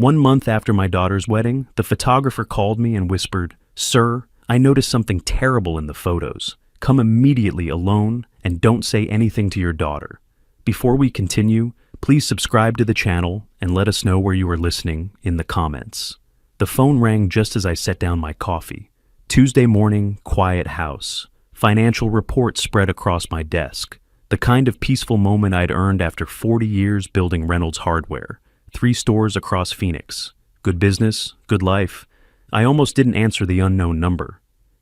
1 month after my daughter's wedding, the photographer called me and whispered, "Sir, I noticed something terrible in the photos. Come immediately alone and don't say anything to your daughter." Before we continue, please subscribe to the channel and let us know where you are listening in the comments. The phone rang just as I set down my coffee. Tuesday morning, quiet house. Financial reports spread across my desk. The kind of peaceful moment I'd earned after 40 years building Reynolds Hardware. 3 stores across Phoenix. Good business, good life. I almost didn't answer the unknown number.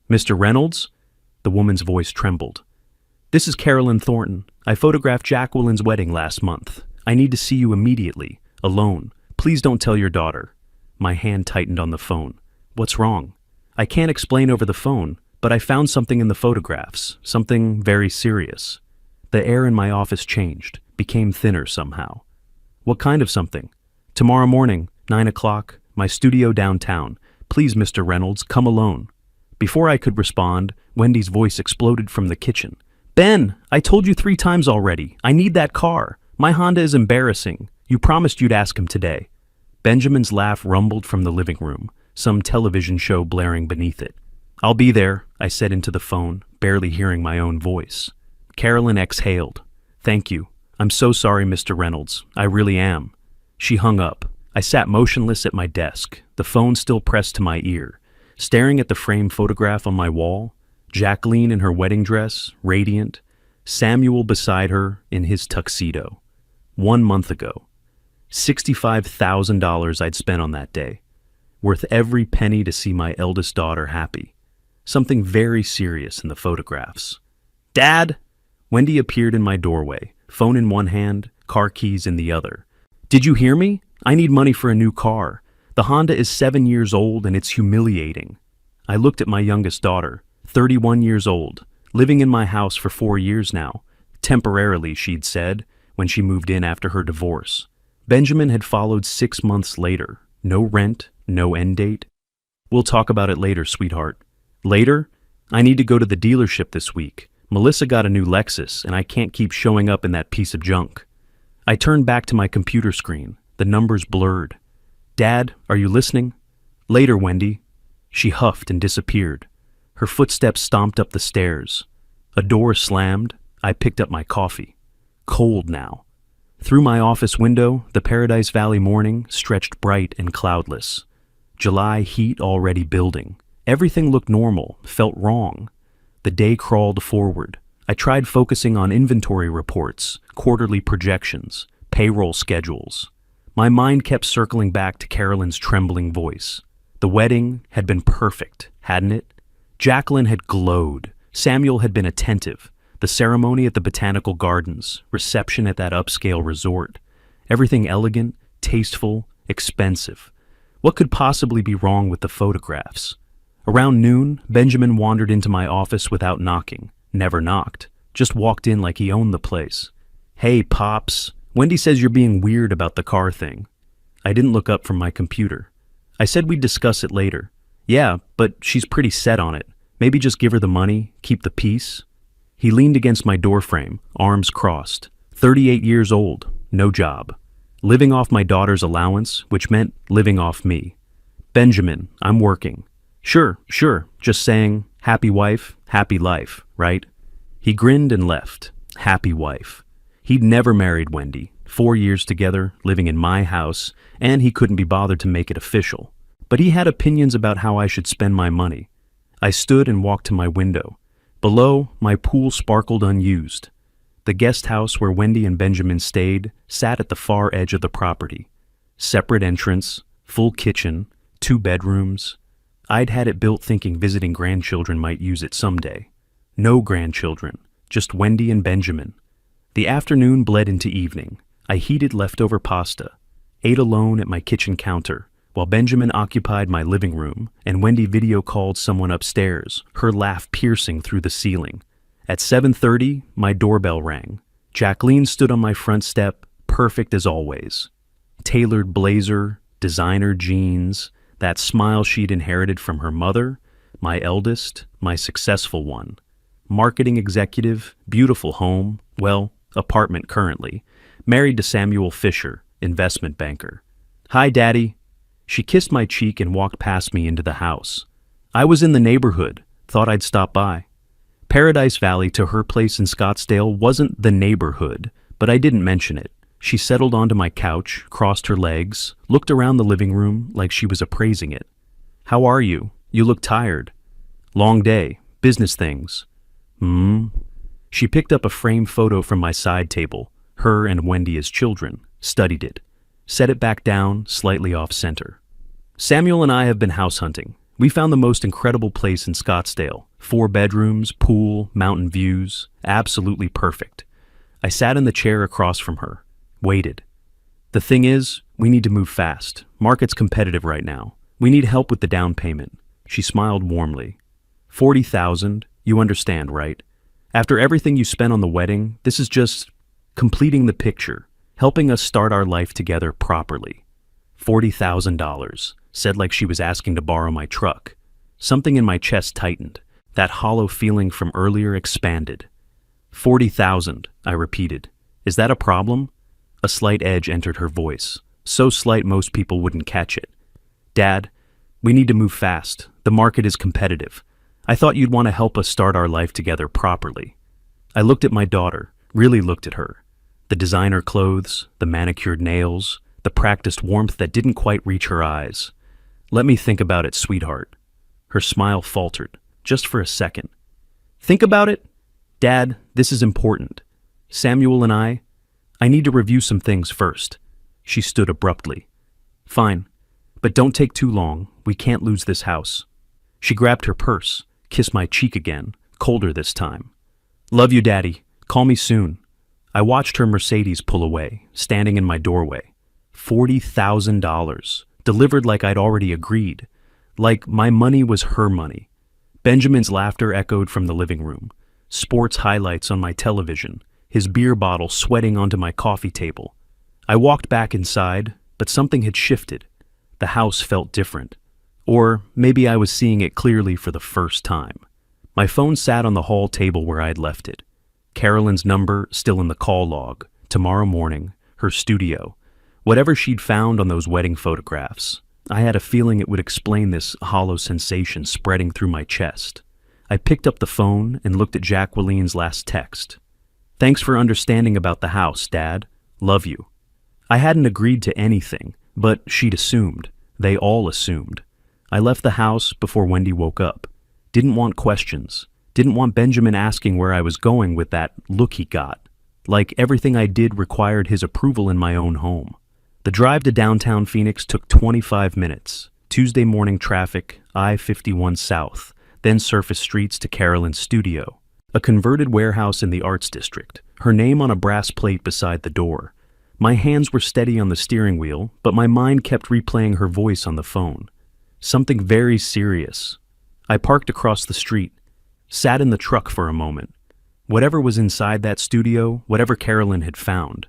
"Mr. Reynolds?" The woman's voice trembled. "This is Carolyn Thornton. I photographed Jacqueline's wedding last month. I need to see you immediately, alone. Please don't tell your daughter." My hand tightened on the phone. "What's wrong?" "I can't explain over the phone, but I found something in the photographs, something very serious." The air in my office changed, became thinner somehow. "What kind of something?" "Tomorrow morning, 9 o'clock, my studio downtown. Please, Mr. Reynolds, come alone." Before I could respond, Wendy's voice exploded from the kitchen. "Ben, I told you 3 times already. I need that car. My Honda is embarrassing. You promised you'd ask him today." Benjamin's laugh rumbled from the living room, some television show blaring beneath it. "I'll be there," I said into the phone, barely hearing my own voice. Carolyn exhaled. "Thank you. I'm so sorry, Mr. Reynolds. I really am." She hung up. I sat motionless at my desk, the phone still pressed to my ear, staring at the framed photograph on my wall. Jacqueline in her wedding dress, radiant. Samuel beside her in his tuxedo. 1 month ago. $65,000 I'd spent on that day. Worth every penny to see my eldest daughter happy. Something very serious in the photographs. "Dad!" Wendy appeared in my doorway, phone in one hand, car keys in the other. "Did you hear me? I need money for a new car. The Honda is 7 years old and it's humiliating." I looked at my youngest daughter, 31 years old, living in my house for 4 years now. Temporarily, she'd said, when she moved in after her divorce. Benjamin had followed 6 months later. No rent, no end date. "We'll talk about it later, sweetheart." "Later? I need to go to the dealership this week. Melissa got a new Lexus, and I can't keep showing up in that piece of junk." I turned back to my computer screen, the numbers blurred. "Dad, are you listening?" "Later, Wendy." She huffed and disappeared. Her footsteps stomped up the stairs. A door slammed. I picked up my coffee. Cold now. Through my office window, the Paradise Valley morning stretched bright and cloudless. July heat already building. Everything looked normal, felt wrong. The day crawled forward. I tried focusing on inventory reports, quarterly projections, payroll schedules. My mind kept circling back to Carolyn's trembling voice. The wedding had been perfect, hadn't it? Jacqueline had glowed. Samuel had been attentive. The ceremony at the Botanical Gardens, reception at that upscale resort. Everything elegant, tasteful, expensive. What could possibly be wrong with the photographs? Around noon, Benjamin wandered into my office without knocking. Never knocked. Just walked in like he owned the place. "Hey, Pops. Wendy says you're being weird about the car thing." I didn't look up from my computer. I said we'd discuss it later. "Yeah, but she's pretty set on it. Maybe just give her the money, keep the peace." He leaned against my doorframe, arms crossed. 38 years old, no job. Living off my daughter's allowance, which meant living off me. "Benjamin, I'm working." Sure, just saying, happy wife, happy life, right?" He grinned and left. Happy wife. He'd never married Wendy. 4 years together, living in my house, and he couldn't be bothered to make it official. But he had opinions about how I should spend my money. I stood and walked to my window. Below, my pool sparkled unused. The guest house where Wendy and Benjamin stayed sat at the far edge of the property. Separate entrance, full kitchen, 2 bedrooms. I'd had it built thinking visiting grandchildren might use it someday. No grandchildren, just Wendy and Benjamin. The afternoon bled into evening. I heated leftover pasta, ate alone at my kitchen counter, while Benjamin occupied my living room and Wendy video called someone upstairs, her laugh piercing through the ceiling. At 7:30, my doorbell rang. Jacqueline stood on my front step, perfect as always. Tailored blazer, designer jeans, that smile she'd inherited from her mother, my eldest, my successful one. Marketing executive, beautiful home, well, apartment currently. Married to Samuel Fisher, investment banker. "Hi, Daddy." She kissed my cheek and walked past me into the house. I was in the neighborhood, thought I'd stop by. Paradise Valley to her place in Scottsdale wasn't the neighborhood, but I didn't mention it. She settled onto my couch, crossed her legs, looked around the living room like she was appraising it. "How are you? You look tired." "Long day. Business things." She picked up a framed photo from my side table, her and Wendy as children, studied it, set it back down, slightly off-center. "Samuel and I have been house hunting. We found the most incredible place in Scottsdale. 4 bedrooms, pool, mountain views, absolutely perfect." I sat in the chair across from her, waited. "The thing is, we need to move fast. Market's competitive right now. We need help with the down payment." She smiled warmly. "40,000, you understand, right? After everything you spent on the wedding, this is just completing the picture, helping us start our life together properly." $40,000, said like she was asking to borrow my truck. Something in my chest tightened. That hollow feeling from earlier expanded. 40,000, I repeated. "Is that a problem?" A slight edge entered her voice, so slight most people wouldn't catch it. "Dad, we need to move fast. The market is competitive. I thought you'd want to help us start our life together properly." I looked at my daughter, really looked at her. The designer clothes, the manicured nails, the practiced warmth that didn't quite reach her eyes. "Let me think about it, sweetheart." Her smile faltered, just for a second. "Think about it? Dad, this is important. Samuel and I need to review some things first." She stood abruptly. "Fine, but don't take too long. We can't lose this house." She grabbed her purse, kissed my cheek again, colder this time. "Love you, Daddy. Call me soon." I watched her Mercedes pull away, standing in my doorway. $40,000, delivered like I'd already agreed, like my money was her money. Benjamin's laughter echoed from the living room, sports highlights on my television, his beer bottle sweating onto my coffee table. I walked back inside, but something had shifted. The house felt different. Or maybe I was seeing it clearly for the first time. My phone sat on the hall table where I'd left it. Carolyn's number still in the call log, tomorrow morning, her studio, whatever she'd found on those wedding photographs. I had a feeling it would explain this hollow sensation spreading through my chest. I picked up the phone and looked at Jacqueline's last text. "Thanks for understanding about the house, Dad. Love you." I hadn't agreed to anything, but she'd assumed. They all assumed. I left the house before Wendy woke up. Didn't want questions. Didn't want Benjamin asking where I was going with that look he got. Like everything I did required his approval in my own home. The drive to downtown Phoenix took 25 minutes. Tuesday morning traffic, I-51 South, then surface streets to Carolyn's studio. A converted warehouse in the Arts District, her name on a brass plate beside the door. My hands were steady on the steering wheel, but my mind kept replaying her voice on the phone. Something very serious. I parked across the street, sat in the truck for a moment. Whatever was inside that studio, whatever Carolyn had found,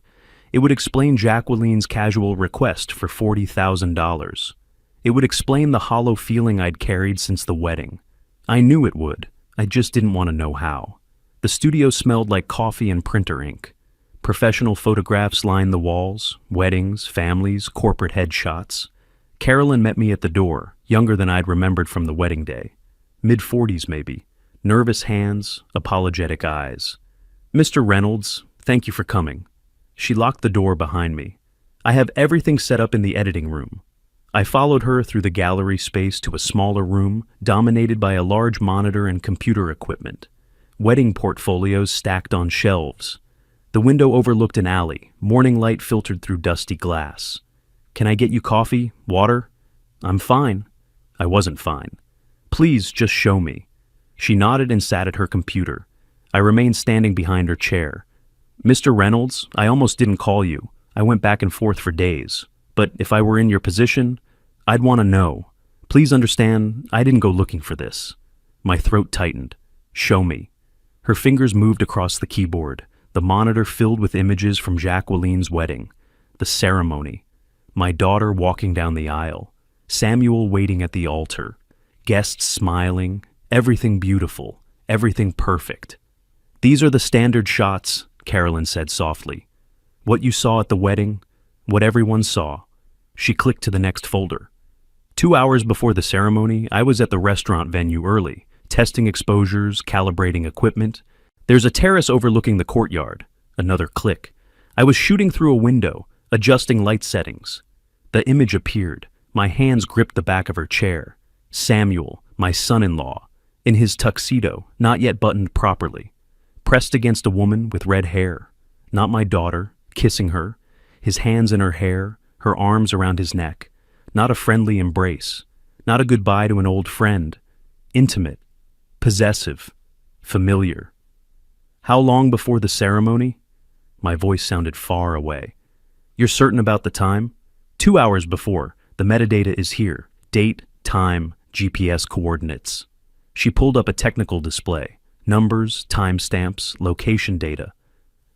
it would explain Jacqueline's casual request for $40,000. It would explain the hollow feeling I'd carried since the wedding. I knew it would. I just didn't want to know how. The studio smelled like coffee and printer ink. Professional photographs lined the walls, weddings, families, corporate headshots. Carolyn met me at the door, younger than I'd remembered from the wedding day. Mid-40s maybe. Nervous hands, apologetic eyes. "Mr. Reynolds, thank you for coming." She locked the door behind me. "I have everything set up in the editing room." I followed her through the gallery space to a smaller room dominated by a large monitor and computer equipment. Wedding portfolios stacked on shelves. The window overlooked an alley, morning light filtered through dusty glass. "Can I get you coffee? Water?" "I'm fine." I wasn't fine. "Please, just show me." She nodded and sat at her computer. I remained standing behind her chair. "Mr. Reynolds, I almost didn't call you. I went back and forth for days. But if I were in your position, I'd want to know. Please understand, I didn't go looking for this." My throat tightened. "Show me." Her fingers moved across the keyboard, the monitor filled with images from Jacqueline's wedding, the ceremony, my daughter walking down the aisle, Samuel waiting at the altar, guests smiling, everything beautiful, everything perfect. "These are the standard shots," Carolyn said softly. "What you saw at the wedding, what everyone saw." She clicked to the next folder. 2 hours before the ceremony, I was at the restaurant venue early, testing exposures, calibrating equipment. There's a terrace overlooking the courtyard. Another click. I was shooting through a window, adjusting light settings. The image appeared. My hands gripped the back of her chair. Samuel, my son-in-law, in his tuxedo, not yet buttoned properly, pressed against a woman with red hair. Not my daughter, kissing her, his hands in her hair, her arms around his neck. Not a friendly embrace, not a goodbye to an old friend. Intimate, possessive, familiar. How long before the ceremony? My voice sounded far away. You're certain about the time? 2 hours before. The metadata is here. Date, time, GPS coordinates. She pulled up a technical display. Numbers, timestamps, location data.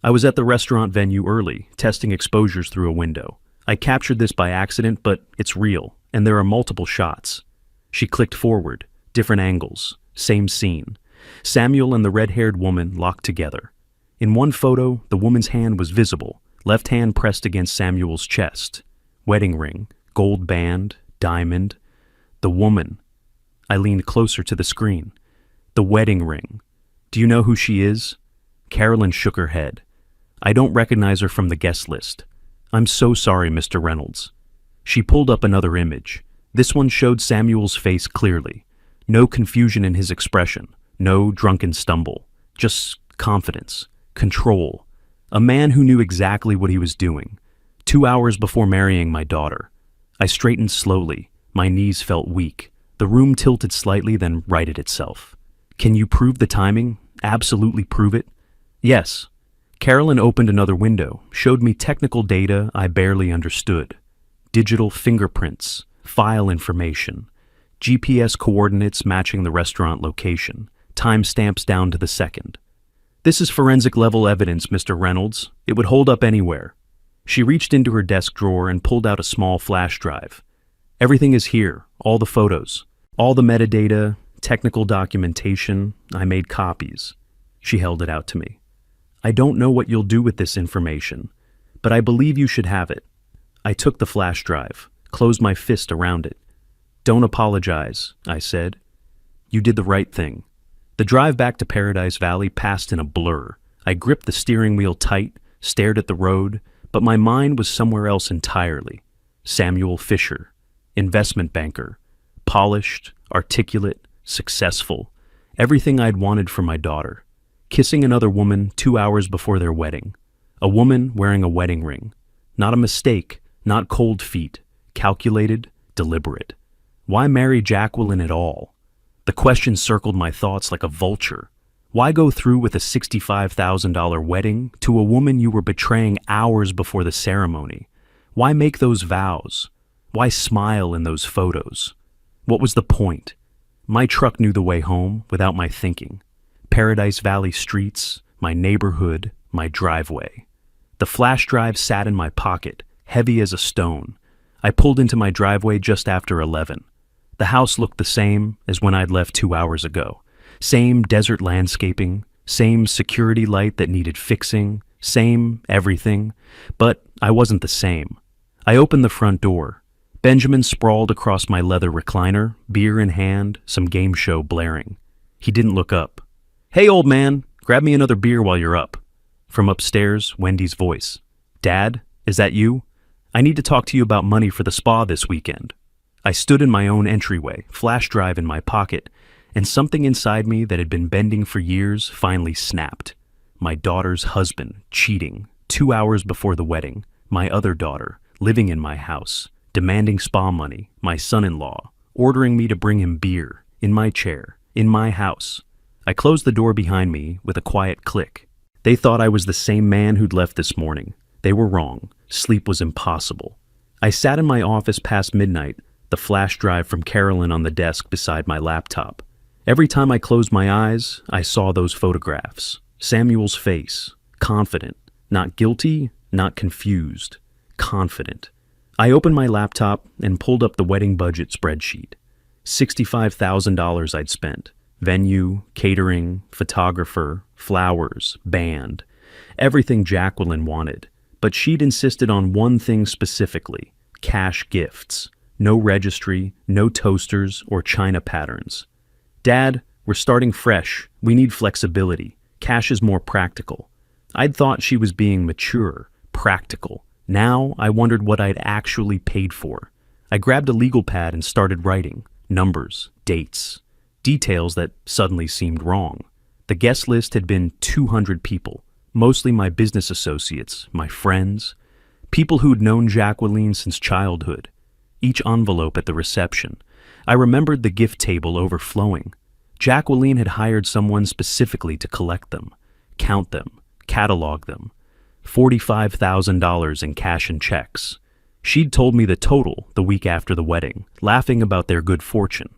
I was at the restaurant venue early, testing exposures through a window. I captured this by accident, but it's real, and there are multiple shots. She clicked forward, different angles, same scene. Samuel and the red-haired woman locked together. In one photo, the woman's hand was visible, left hand pressed against Samuel's chest. Wedding ring, gold band, diamond. The woman. I leaned closer to the screen. The wedding ring. Do you know who she is? Carolyn shook her head. I don't recognize her from the guest list. I'm so sorry, Mr. Reynolds. She pulled up another image. This one showed Samuel's face clearly. No confusion in his expression. No drunken stumble. Just confidence. Control. A man who knew exactly what he was doing. 2 hours before marrying my daughter. I straightened slowly. My knees felt weak. The room tilted slightly, then righted itself. Can you prove the timing? Absolutely prove it? Yes. Carolyn opened another window, showed me technical data I barely understood. Digital fingerprints, file information, GPS coordinates matching the restaurant location, timestamps down to the second. This is forensic-level evidence, Mr. Reynolds. It would hold up anywhere. She reached into her desk drawer and pulled out a small flash drive. Everything is here, all the photos, all the metadata, technical documentation. I made copies. She held it out to me. I don't know what you'll do with this information, but I believe you should have it. I took the flash drive, closed my fist around it. Don't apologize, I said. You did the right thing. The drive back to Paradise Valley passed in a blur. I gripped the steering wheel tight, stared at the road, but my mind was somewhere else entirely. Samuel Fisher, investment banker, polished, articulate, successful, everything I'd wanted for my daughter. Kissing another woman 2 hours before their wedding. A woman wearing a wedding ring. Not a mistake, not cold feet. Calculated, deliberate. Why marry Jacqueline at all? The question circled my thoughts like a vulture. Why go through with a $65,000 wedding to a woman you were betraying hours before the ceremony? Why make those vows? Why smile in those photos? What was the point? My truck knew the way home without my thinking. Paradise Valley streets, my neighborhood, my driveway. The flash drive sat in my pocket, heavy as a stone. I pulled into my driveway just after 11. The house looked the same as when I'd left 2 hours ago. Same desert landscaping, same security light that needed fixing, same everything. But I wasn't the same. I opened the front door. Benjamin sprawled across my leather recliner, beer in hand, some game show blaring. He didn't look up. Hey, old man, grab me another beer while you're up. From upstairs, Wendy's voice. Dad, is that you? I need to talk to you about money for the spa this weekend. I stood in my own entryway, flash drive in my pocket, and something inside me that had been bending for years finally snapped. My daughter's husband, cheating, 2 hours before the wedding. My other daughter, living in my house, demanding spa money. My son-in-law, ordering me to bring him beer, in my chair, in my house. I closed the door behind me with a quiet click. They thought I was the same man who'd left this morning. They were wrong. Sleep was impossible. I sat in my office past midnight, the flash drive from Carolyn on the desk beside my laptop. Every time I closed my eyes, I saw those photographs. Samuel's face, confident, not guilty, not confused, confident. I opened my laptop and pulled up the wedding budget spreadsheet. $65,000 I'd spent. Venue, catering, photographer, flowers, band. Everything Jacqueline wanted. But she'd insisted on one thing specifically, cash gifts. No registry, no toasters or china patterns. Dad, we're starting fresh. We need flexibility. Cash is more practical. I'd thought she was being mature, practical. Now I wondered what I'd actually paid for. I grabbed a legal pad and started writing. Numbers, dates, details that suddenly seemed wrong. The guest list had been 200 people, mostly my business associates, my friends, people who'd known Jacqueline since childhood. Each envelope at the reception. I remembered the gift table overflowing. Jacqueline had hired someone specifically to collect them, count them, catalog them. $45,000 in cash and checks. She'd told me the total the week after the wedding, laughing about their good fortune.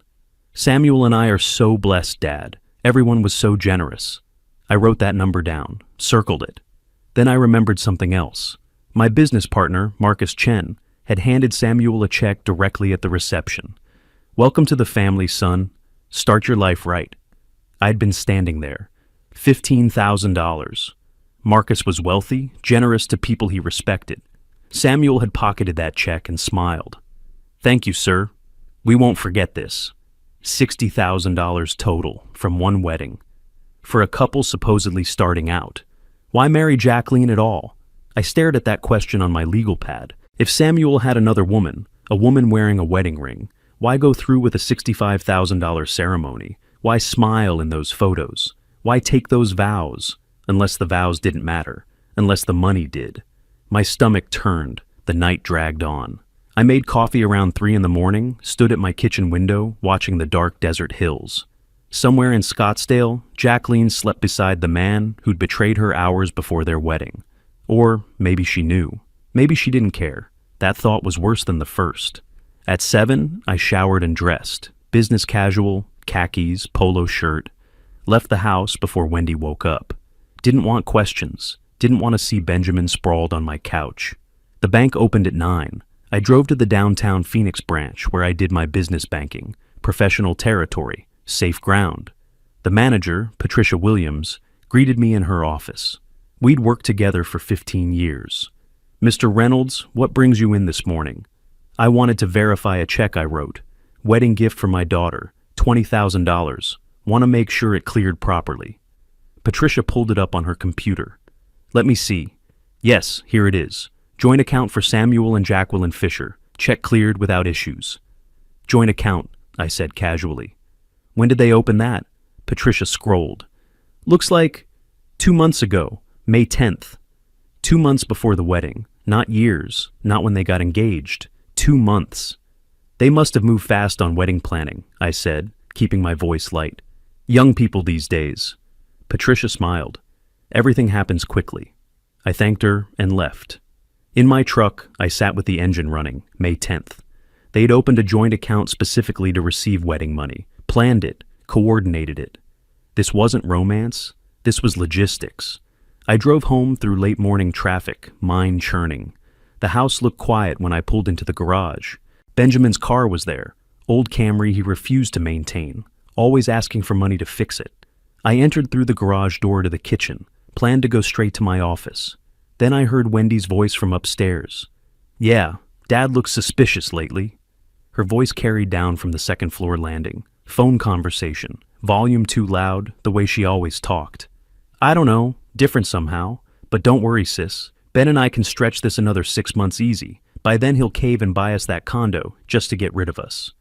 Samuel and I are so blessed, Dad. Everyone was so generous. I wrote that number down, circled it. Then I remembered something else. My business partner, Marcus Chen, had handed Samuel a check directly at the reception. Welcome to the family, son. Start your life right. I'd been standing there. $15,000. Marcus was wealthy, generous to people he respected. Samuel had pocketed that check and smiled. Thank you, sir. We won't forget this. $60,000 total from one wedding. For a couple supposedly starting out. Why marry Jacqueline at all? I stared at that question on my legal pad. If Samuel had another woman, a woman wearing a wedding ring, why go through with a $65,000 ceremony? Why smile in those photos? Why take those vows? Unless the vows didn't matter. Unless the money did. My stomach turned. The night dragged on. I made coffee around 3 a.m, stood at my kitchen window, watching the dark desert hills. Somewhere in Scottsdale, Jacqueline slept beside the man who'd betrayed her hours before their wedding. Or maybe she knew. Maybe she didn't care. That thought was worse than the first. At 7, I showered and dressed. Business casual, khakis, polo shirt. Left the house before Wendy woke up. Didn't want questions. Didn't want to see Benjamin sprawled on my couch. The bank opened at 9. I drove to the downtown Phoenix branch where I did my business banking. Professional territory. Safe ground. The manager, Patricia Williams, greeted me in her office. We'd worked together for 15 years. Mr. Reynolds, what brings you in this morning? I wanted to verify a check I wrote. Wedding gift for my daughter, $20,000. Want to make sure it cleared properly. Patricia pulled it up on her computer. Let me see. Yes, here it is. Joint account for Samuel and Jacqueline Fisher. Check cleared without issues. Joint account, I said casually. When did they open that? Patricia scrolled. Looks like 2 months ago, May 10th. 2 months before the wedding. Not years, not when they got engaged. 2 months. They must have moved fast on wedding planning, I said, keeping my voice light. Young people these days. Patricia smiled. Everything happens quickly. I thanked her and left. In my truck, I sat with the engine running, May 10th. They'd opened a joint account specifically to receive wedding money, planned it, coordinated it. This wasn't romance, this was logistics. I drove home through late morning traffic, mind churning. The house looked quiet when I pulled into the garage. Benjamin's car was there, old Camry he refused to maintain, always asking for money to fix it. I entered through the garage door to the kitchen, planned to go straight to my office. Then I heard Wendy's voice from upstairs. Yeah, Dad looks suspicious lately. Her voice carried down from the second floor landing. Phone conversation, volume too loud, the way she always talked. I don't know, different somehow, but don't worry, sis. Ben and I can stretch this another 6 months easy. By then he'll cave and buy us that condo just to get rid of us.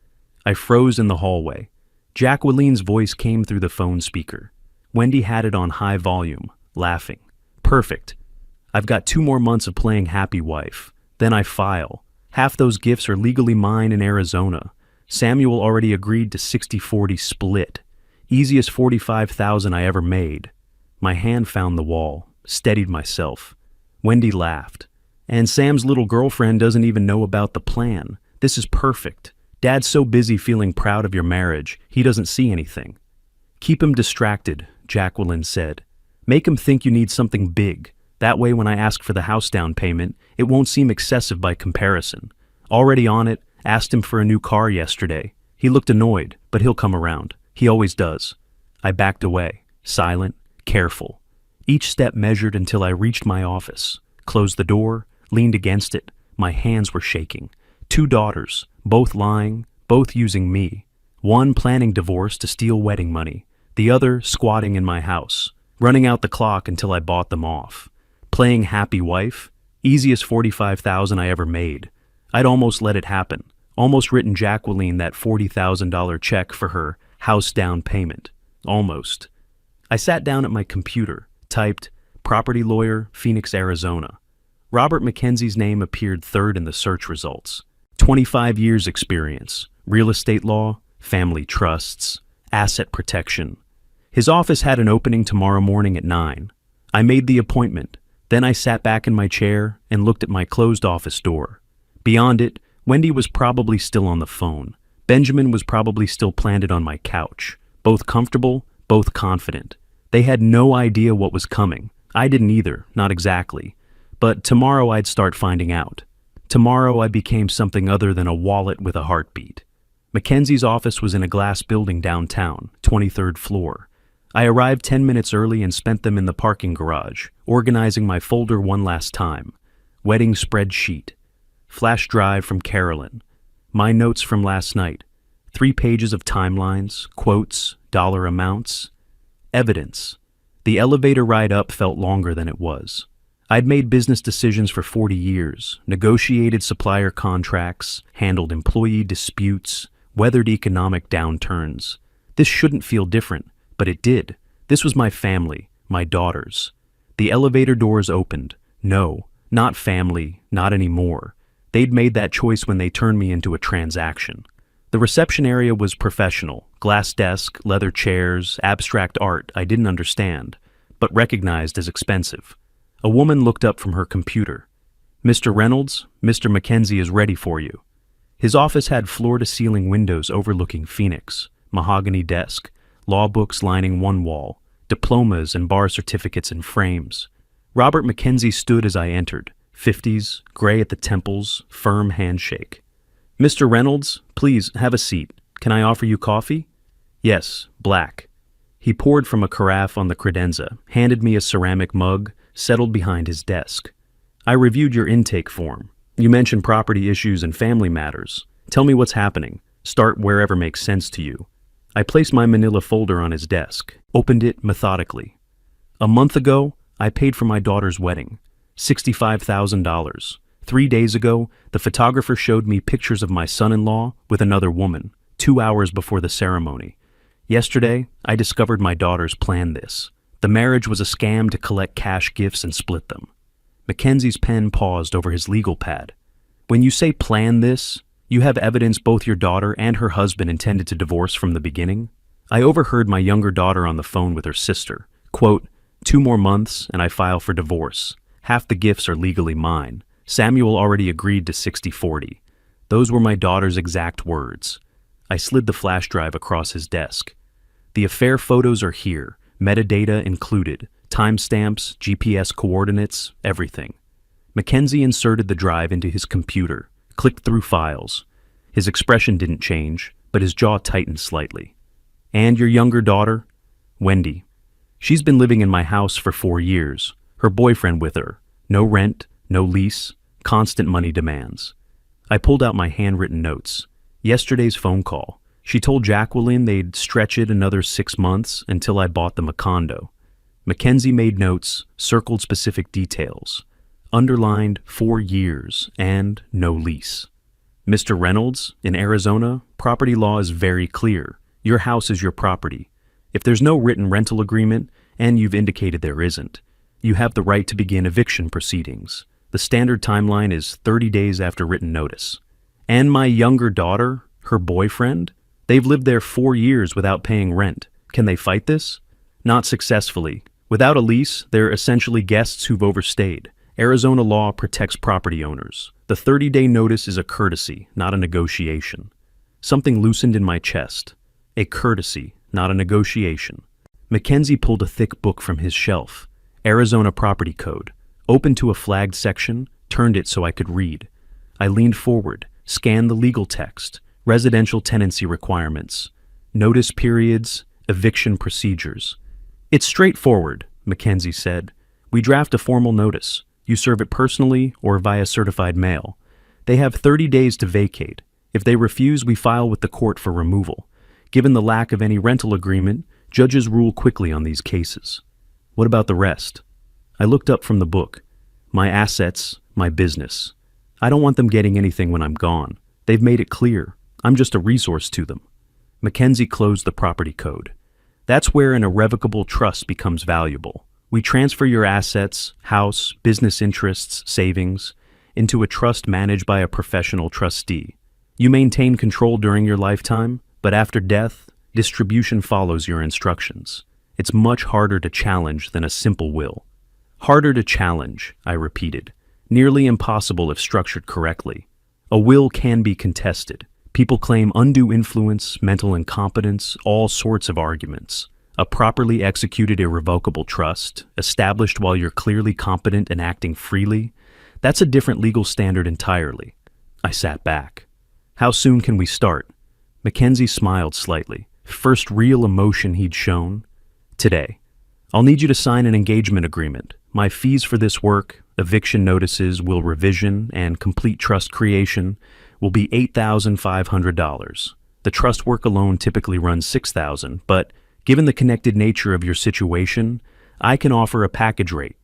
I froze in the hallway. Jacqueline's voice came through the phone speaker. Wendy had it on high volume, laughing. Perfect. I've got 2 more months of playing happy wife. Then I file. Half those gifts are legally mine in Arizona. Samuel already agreed to 60-40 split. Easiest $45,000 I ever made. My hand found the wall, steadied myself. Wendy laughed. And Sam's little girlfriend doesn't even know about the plan. This is perfect. Dad's so busy feeling proud of your marriage, he doesn't see anything. Keep him distracted, Jacqueline said. Make him think you need something big. That way when I ask for the house down payment, it won't seem excessive by comparison. Already on it, asked him for a new car yesterday. He looked annoyed, but he'll come around. He always does. I backed away, silent, careful. Each step measured until I reached my office. Closed the door, leaned against it. My hands were shaking. 2 daughters, both lying, both using me. One planning divorce to steal wedding money, the other squatting in my house, running out the clock until I bought them off. Playing happy wife, easiest 45,000 I ever made. I'd almost let it happen, almost written Jacqueline that $40,000 check for her house down payment. Almost. I sat down at my computer, typed, property lawyer, Phoenix, Arizona. Robert McKenzie's name appeared third in the search results. 25 years experience, real estate law, family trusts, asset protection. His office had an opening tomorrow morning at 9. I made the appointment. Then I sat back in my chair and looked at my closed office door. Beyond it, Wendy was probably still on the phone. Benjamin was probably still planted on my couch. Both comfortable, both confident. They had no idea what was coming. I didn't either, not exactly. But tomorrow I'd start finding out. Tomorrow I became something other than a wallet with a heartbeat. Mackenzie's office was in a glass building downtown, 23rd floor. I arrived 10 minutes early and spent them in the parking garage, organizing my folder one last time. Wedding spreadsheet. Flash drive from Carolyn. My notes from last night. 3 pages of timelines, quotes, dollar amounts. Evidence. The elevator ride up felt longer than it was. I'd made business decisions for 40 years, negotiated supplier contracts, handled employee disputes, weathered economic downturns. This shouldn't feel different, but it did. This was my family, my daughters. The elevator doors opened. No, not family, not anymore. They'd made that choice when they turned me into a transaction. The reception area was professional, glass desk, leather chairs, abstract art I didn't understand, but recognized as expensive. A woman looked up from her computer. "Mr. Reynolds, Mr. Mackenzie is ready for you." His office had floor-to-ceiling windows overlooking Phoenix, mahogany desk, law books lining one wall, diplomas and bar certificates in frames. Robert Mackenzie stood as I entered, 50s, gray at the temples, firm handshake. "Mr. Reynolds, please have a seat. Can I offer you coffee?" "Yes, black." He poured from a carafe on the credenza, handed me a ceramic mug, settled behind his desk. "I reviewed your intake form. You mentioned property issues and family matters. Tell me what's happening. Start wherever makes sense to you." I placed my manila folder on his desk, opened it methodically. "A month ago, I paid for my daughter's wedding. $65,000. 3 days ago, the photographer showed me pictures of my son-in-law with another woman, 2 hours before the ceremony. Yesterday, I discovered my daughters planned this. The marriage was a scam to collect cash gifts and split them." Mackenzie's pen paused over his legal pad. "When you say plan this, you have evidence both your daughter and her husband intended to divorce from the beginning?" I overheard my younger daughter on the phone with her sister. Quote, "2 more months and I file for divorce. Half the gifts are legally mine. Samuel already agreed to 60-40. Those were my daughter's exact words. I slid the flash drive across his desk. "The affair photos are here, metadata included, timestamps, GPS coordinates, everything." Mackenzie inserted the drive into his computer, clicked through files. His expression didn't change, but his jaw tightened slightly. "And your younger daughter?" "Wendy. She's been living in my house for 4 years. Her boyfriend with her. No rent, no lease, constant money demands." I pulled out my handwritten notes. Yesterday's phone call. She told Jacqueline they'd stretch it another 6 months until I bought them a condo. Mackenzie made notes, circled specific details. Underlined 4 years and no lease. "Mr. Reynolds, in Arizona, property law is very clear. Your house is your property. If there's no written rental agreement, and you've indicated there isn't, you have the right to begin eviction proceedings. The standard timeline is 30 days after written notice. And my younger daughter, her boyfriend, they've lived there 4 years without paying rent. Can they fight this? Not successfully. Without a lease, they're essentially guests who've overstayed. Arizona law protects property owners. The 30-day notice is a courtesy, not a negotiation." Something loosened in my chest. A courtesy, not a negotiation. Mackenzie pulled a thick book from his shelf. Arizona Property Code. Opened to a flagged section, turned it so I could read. I leaned forward, scanned the legal text. Residential tenancy requirements. Notice periods, eviction procedures. "It's straightforward," Mackenzie said. "We draft a formal notice. You serve it personally or via certified mail. They have 30 days to vacate. If they refuse, we file with the court for removal. Given the lack of any rental agreement, judges rule quickly on these cases. What about the rest? I looked up from the book. My assets, my business. I don't want them getting anything when I'm gone. They've made it clear. I'm just a resource to them. Mackenzie closed the property code. That's where an irrevocable trust becomes valuable. We transfer your assets, house, business interests, savings, into a trust managed by a professional trustee. You maintain control during your lifetime, but after death, distribution follows your instructions. It's much harder to challenge than a simple will. Harder to challenge, I repeated. Nearly impossible if structured correctly. A will can be contested. People claim undue influence, mental incompetence, all sorts of arguments. A properly executed irrevocable trust, established while you're clearly competent and acting freely, that's a different legal standard entirely. I sat back. How soon can we start? Mackenzie smiled slightly. First real emotion he'd shown. Today. I'll need you to sign an engagement agreement. My fees for this work, eviction notices, will revision, and complete trust creation will be $8,500. The trust work alone typically runs $6,000, but given the connected nature of your situation, I can offer a package rate,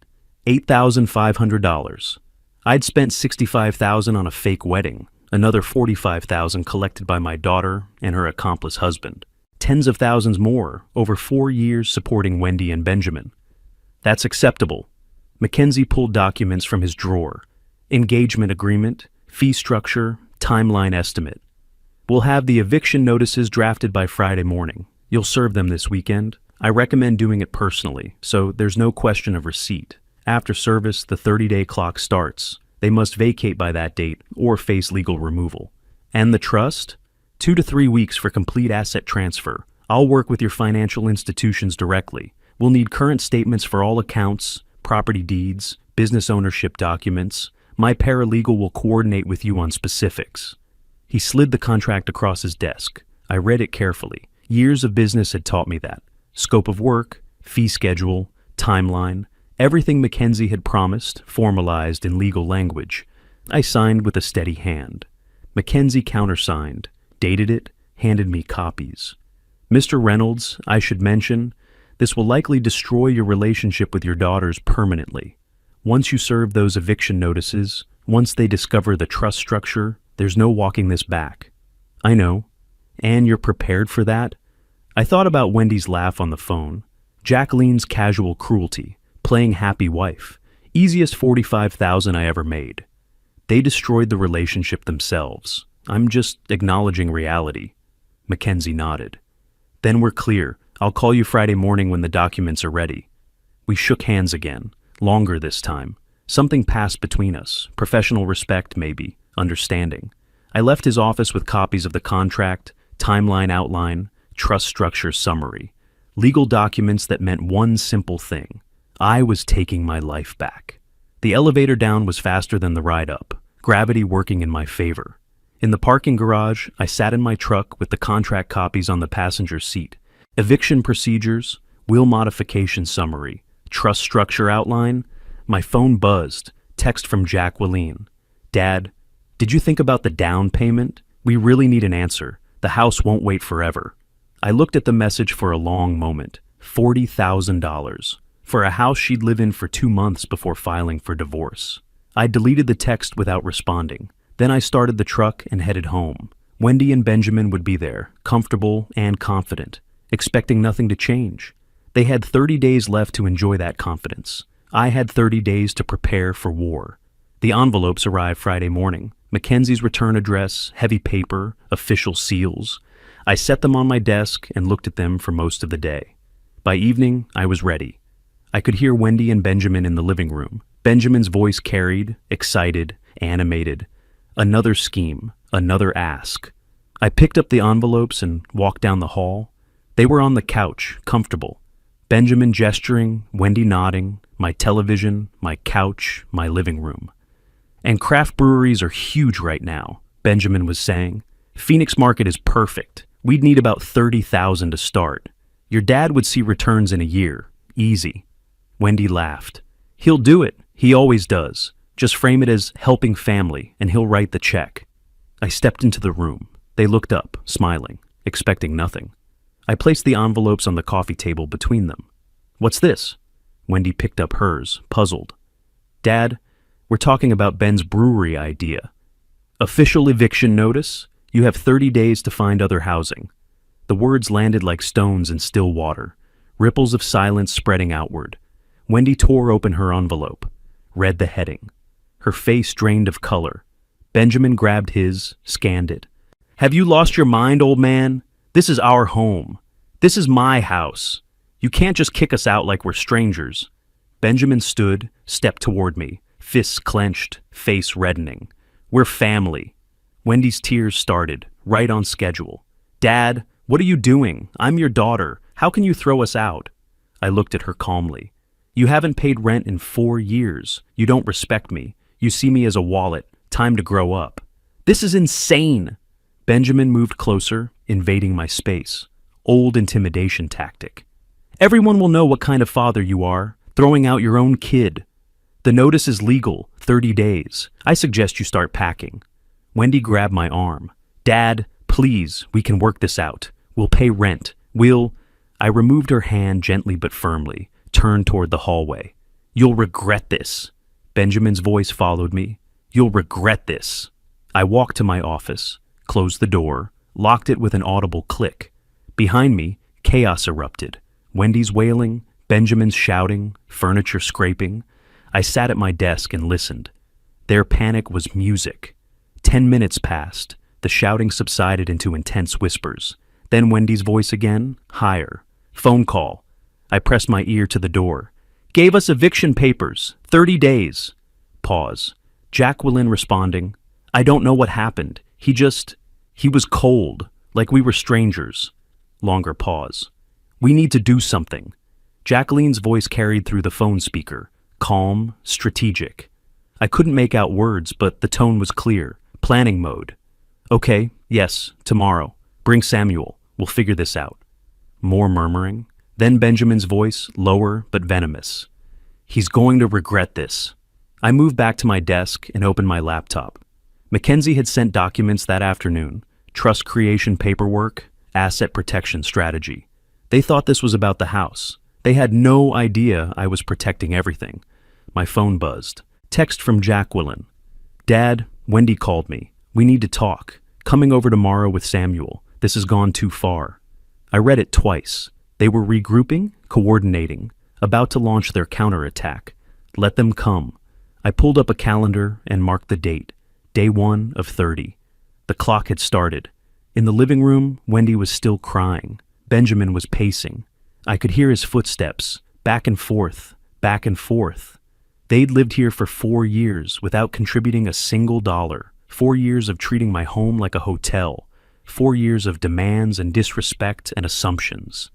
$8,500. I'd spent $65,000 on a fake wedding, another $45,000 collected by my daughter and her accomplice husband. Tens of thousands more over 4 years supporting Wendy and Benjamin. That's acceptable. Mackenzie pulled documents from his drawer. Engagement agreement, fee structure, timeline estimate. We'll have the eviction notices drafted by Friday morning. You'll serve them this weekend. I recommend doing it personally, so there's no question of receipt. After service, the 30-day clock starts. They must vacate by that date or face legal removal. And the trust? 2 to 3 weeks for complete asset transfer. I'll work with your financial institutions directly. We'll need current statements for all accounts, property deeds, business ownership documents. My paralegal will coordinate with you on specifics. He slid the contract across his desk. I read it carefully. Years of business had taught me that. Scope of work, fee schedule, timeline, everything Mackenzie had promised, formalized in legal language. I signed with a steady hand. Mackenzie countersigned, dated it, handed me copies. Mr. Reynolds, I should mention, this will likely destroy your relationship with your daughters permanently. Once you serve those eviction notices, once they discover the trust structure, there's no walking this back. I know. And you're prepared for that? I thought about Wendy's laugh on the phone, Jacqueline's casual cruelty, playing happy wife, easiest $45,000 I ever made. They destroyed the relationship themselves. I'm just acknowledging reality. Mackenzie nodded. Then we're clear. I'll call you Friday morning when the documents are ready. We shook hands again, longer this time. Something passed between us, professional respect maybe, understanding. I left his office with copies of the contract, timeline outline, trust structure summary, legal documents that meant one simple thing. I was taking my life back. The elevator down was faster than the ride up, gravity working in my favor. In the parking garage, I sat in my truck with the contract copies on the passenger seat. Eviction procedures, will modification summary, trust structure outline. My phone buzzed, text from Jacqueline. Dad, did you think about the down payment? We really need an answer. The house won't wait forever. I looked at the message for a long moment. $40,000. For a house she'd live in for 2 months before filing for divorce. I deleted the text without responding. Then I started the truck and headed home. Wendy and Benjamin would be there, comfortable and confident, expecting nothing to change. They had 30 days left to enjoy that confidence. I had 30 days to prepare for war. The envelopes arrived Friday morning. Mackenzie's return address, heavy paper, official seals. I set them on my desk and looked at them for most of the day. By evening, I was ready. I could hear Wendy and Benjamin in the living room. Benjamin's voice carried, excited, animated. Another scheme, another ask. I picked up the envelopes and walked down the hall. They were on the couch, comfortable. Benjamin gesturing, Wendy nodding, my television, my couch, my living room. And craft breweries are huge right now, Benjamin was saying. Phoenix market is perfect. We'd need about $30,000 to start. Your dad would see returns in a year. Easy. Wendy laughed. He'll do it. He always does. Just frame it as helping family, and he'll write the check. I stepped into the room. They looked up, smiling, expecting nothing. I placed the envelopes on the coffee table between them. What's this? Wendy picked up hers, puzzled. Dad, we're talking about Ben's brewery idea. Official eviction notice? You have 30 days to find other housing. The words landed like stones in still water, ripples of silence spreading outward. Wendy tore open her envelope, read the heading. Her face drained of color. Benjamin grabbed his, scanned it. Have you lost your mind, old man? This is our home. This is my house. You can't just kick us out like we're strangers. Benjamin stood, stepped toward me, fists clenched, face reddening. We're family. Wendy's tears started, right on schedule. Dad, what are you doing? I'm your daughter. How can you throw us out? I looked at her calmly. You haven't paid rent in 4 years. You don't respect me. You see me as a wallet. Time to grow up. This is insane. Benjamin moved closer, invading my space. Old intimidation tactic. Everyone will know what kind of father you are, throwing out your own kid. The notice is legal, 30 days. I suggest you start packing. Wendy grabbed my arm. Dad, please, we can work this out. We'll pay rent. I removed her hand gently but firmly, turned toward the hallway. You'll regret this. Benjamin's voice followed me. You'll regret this. I walked to my office, closed the door, locked it with an audible click. Behind me, chaos erupted. Wendy's wailing, Benjamin's shouting, furniture scraping. I sat at my desk and listened. Their panic was music. 10 minutes passed. The shouting subsided into intense whispers. Then Wendy's voice again, higher. Phone call. I pressed my ear to the door. Gave us eviction papers. 30 days. Pause. Jacqueline responding. I don't know what happened. He was cold, like we were strangers. Longer pause. We need to do something. Jacqueline's voice carried through the phone speaker. Calm, strategic. I couldn't make out words, but the tone was clear. Planning mode. Okay, yes, tomorrow. Bring Samuel. We'll figure this out. More murmuring. Then Benjamin's voice, lower but venomous. He's going to regret this. I moved back to my desk and opened my laptop. Mackenzie had sent documents that afternoon. Trust creation paperwork, asset protection strategy. They thought this was about the house. They had no idea I was protecting everything. My phone buzzed. Text from Jacqueline. Dad, Wendy called me. We need to talk. Coming over tomorrow with Samuel. This has gone too far. I read it twice. They were regrouping, coordinating, about to launch their counterattack. Let them come. I pulled up a calendar and marked the date. Day 1 of 30. The clock had started. In the living room, Wendy was still crying. Benjamin was pacing. I could hear his footsteps, back and forth, back and forth. They'd lived here for 4 years without contributing a single dollar. 4 years of treating my home like a hotel. 4 years of demands and disrespect and assumptions.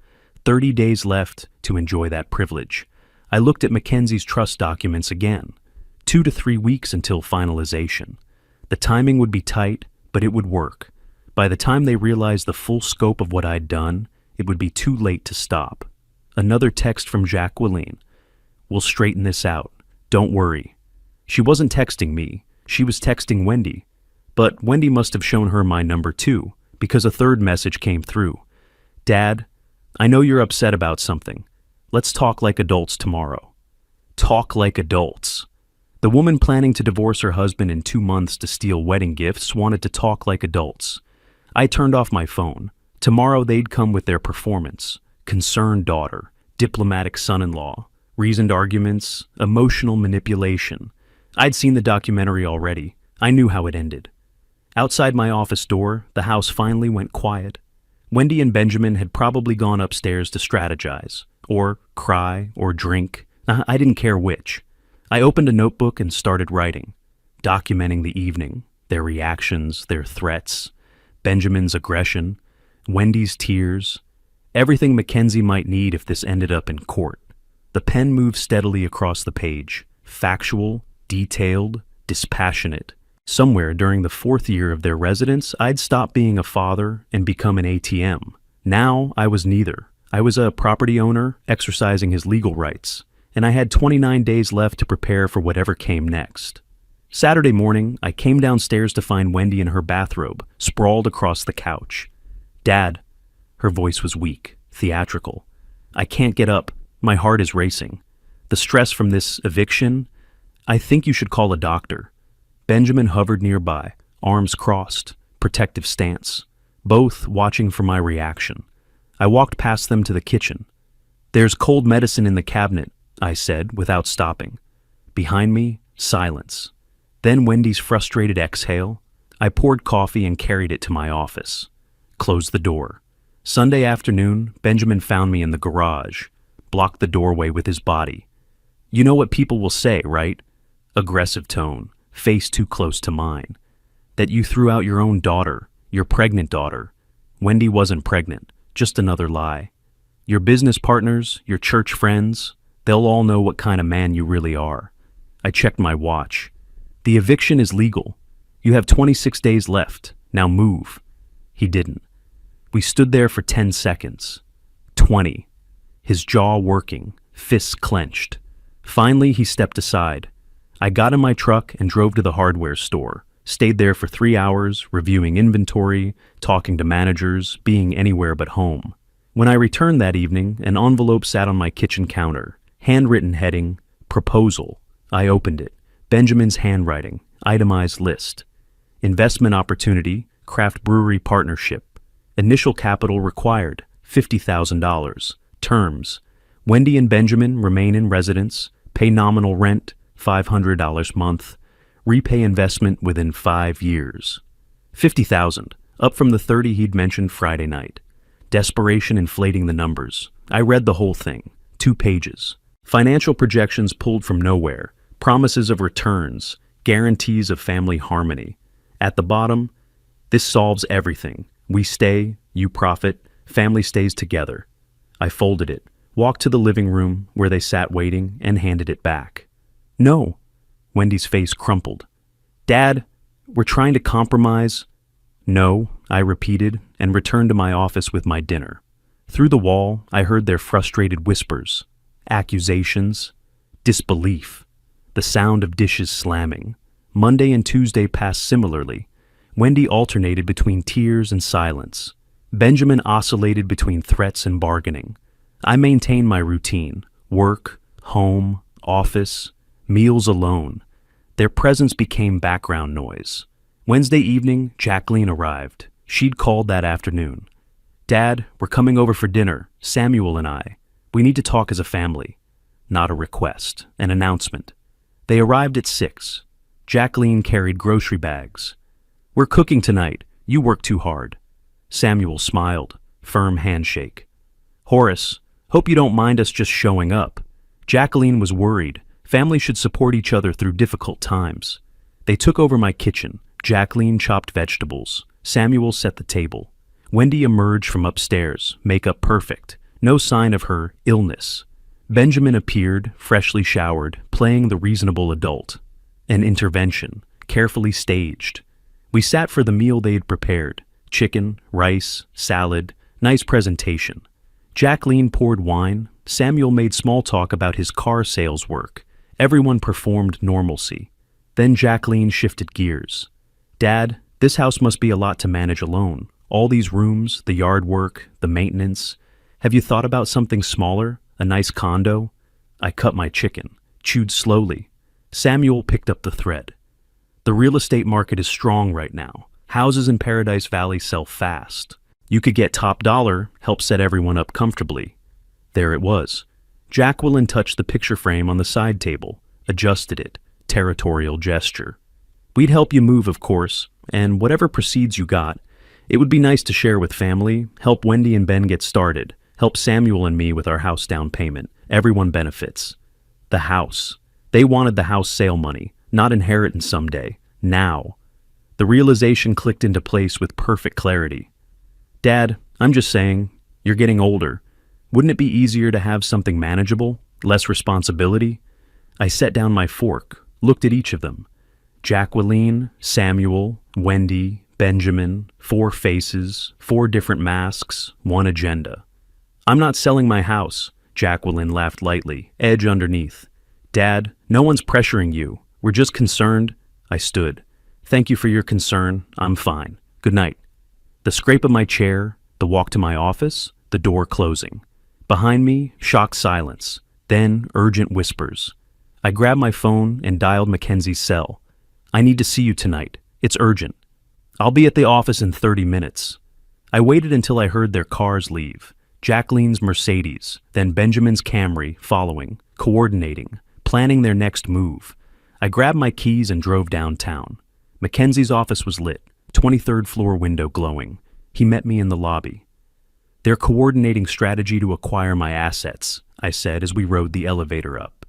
30 days left to enjoy that privilege. I looked at Mackenzie's trust documents again. 2 to 3 weeks until finalization. The timing would be tight, but it would work. By the time they realized the full scope of what I'd done, it would be too late to stop. Another text from Jacqueline. We'll straighten this out. Don't worry. She wasn't texting me. She was texting Wendy. But Wendy must have shown her my number too, because a third message came through. Dad, I know you're upset about something. Let's talk like adults tomorrow. Talk like adults. The woman planning to divorce her husband in 2 months to steal wedding gifts wanted to talk like adults. I turned off my phone. Tomorrow they'd come with their performance. Concerned daughter, diplomatic son-in-law, reasoned arguments, emotional manipulation. I'd seen the documentary already. I knew how it ended. Outside my office door, the house finally went quiet. Wendy and Benjamin had probably gone upstairs to strategize, or cry, or drink. I didn't care which. I opened a notebook and started writing, documenting the evening, their reactions, their threats, Benjamin's aggression, Wendy's tears, everything Mackenzie might need if this ended up in court. The pen moved steadily across the page, factual, detailed, dispassionate. Somewhere during the 4th year of their residence, I'd stopped being a father and become an ATM. Now I was neither. I was a property owner exercising his legal rights, and I had 29 days left to prepare for whatever came next. Saturday morning, I came downstairs to find Wendy in her bathrobe, sprawled across the couch. Dad, her voice was weak, theatrical. I can't get up. My heart is racing. The stress from this eviction, I think you should call a doctor. Benjamin hovered nearby, arms crossed, protective stance, both watching for my reaction. I walked past them to the kitchen. There's cold medicine in the cabinet, I said, without stopping. Behind me, silence. Then Wendy's frustrated exhale. I poured coffee and carried it to my office. Closed the door. Sunday afternoon, Benjamin found me in the garage, blocked the doorway with his body. You know what people will say, right? Aggressive tone, face too close to mine. That you threw out your own daughter, your pregnant daughter. Wendy wasn't pregnant, just another lie. Your business partners, your church friends, they'll all know what kind of man you really are. I checked my watch. The eviction is legal. You have 26 days left. Now move. He didn't. We stood there for 10 seconds. 20. His jaw working, fists clenched. Finally, he stepped aside. I got in my truck and drove to the hardware store. Stayed there for 3 hours, reviewing inventory, talking to managers, being anywhere but home. When I returned that evening, an envelope sat on my kitchen counter. Handwritten heading, Proposal. I opened it. Benjamin's handwriting, itemized list. Investment opportunity, craft brewery partnership. Initial capital required, $50,000. Terms, Wendy and Benjamin remain in residence, pay nominal rent, $500 month, repay investment within 5 years. 50,000, up from the 30 he'd mentioned Friday night. Desperation inflating the numbers. I read the whole thing, 2 pages. Financial projections pulled from nowhere, promises of returns, guarantees of family harmony. At the bottom, this solves everything. We stay, you profit, family stays together. I folded it, walked to the living room where they sat waiting, and handed it back. No. Wendy's face crumpled. Dad, we're trying to compromise. No, I repeated, and returned to my office with my dinner. Through the wall, I heard their frustrated whispers, accusations, disbelief, the sound of dishes slamming. Monday and Tuesday passed similarly. Wendy alternated between tears and silence. Benjamin oscillated between threats and bargaining. I maintained my routine, work, home, office, meals alone. Their presence became background noise. Wednesday evening, Jacqueline arrived. She'd called that afternoon. Dad, we're coming over for dinner, Samuel and I. We need to talk as a family. Not a request, an announcement. They arrived at 6. Jacqueline carried grocery bags. We're cooking tonight. You work too hard. Samuel smiled, firm handshake. Horace, hope you don't mind us just showing up. Jacqueline was worried. Families should support each other through difficult times. They took over my kitchen. Jacqueline chopped vegetables. Samuel set the table. Wendy emerged from upstairs, makeup perfect. No sign of her illness. Benjamin appeared, freshly showered, playing the reasonable adult. An intervention, carefully staged. We sat for the meal they had prepared. Chicken, rice, salad, nice presentation. Jacqueline poured wine. Samuel made small talk about his car sales work. Everyone performed normalcy. Then Jacqueline shifted gears. Dad, this house must be a lot to manage alone. All these rooms, the yard work, the maintenance. Have you thought about something smaller? A nice condo? I cut my chicken, chewed slowly. Samuel picked up the thread. The real estate market is strong right now. Houses in Paradise Valley sell fast. You could get top dollar, help set everyone up comfortably. There it was. Jacqueline touched the picture frame on the side table, adjusted it, territorial gesture. We'd help you move, of course, and whatever proceeds you got, it would be nice to share with family, help Wendy and Ben get started, help Samuel and me with our house down payment. Everyone benefits. The house. They wanted the house sale money, not inheritance someday. Now. The realization clicked into place with perfect clarity. Dad, I'm just saying, you're getting older. Wouldn't it be easier to have something manageable, less responsibility? I set down my fork, looked at each of them. Jacqueline, Samuel, Wendy, Benjamin, 4 faces, 4 different masks, 1 agenda. I'm not selling my house, Jacqueline laughed lightly, edge underneath. Dad, no one's pressuring you. We're just concerned. I stood. Thank you for your concern. I'm fine. Good night. The scrape of my chair, the walk to my office, the door closing. Behind me, shocked silence, then urgent whispers. I grabbed my phone and dialed Mackenzie's cell. I need to see you tonight. It's urgent. I'll be at the office in 30 minutes. I waited until I heard their cars leave. Jacqueline's Mercedes, then Benjamin's Camry following, coordinating, planning their next move. I grabbed my keys and drove downtown. Mackenzie's office was lit, 23rd floor window glowing. He met me in the lobby. They're coordinating strategy to acquire my assets, I said as we rode the elevator up.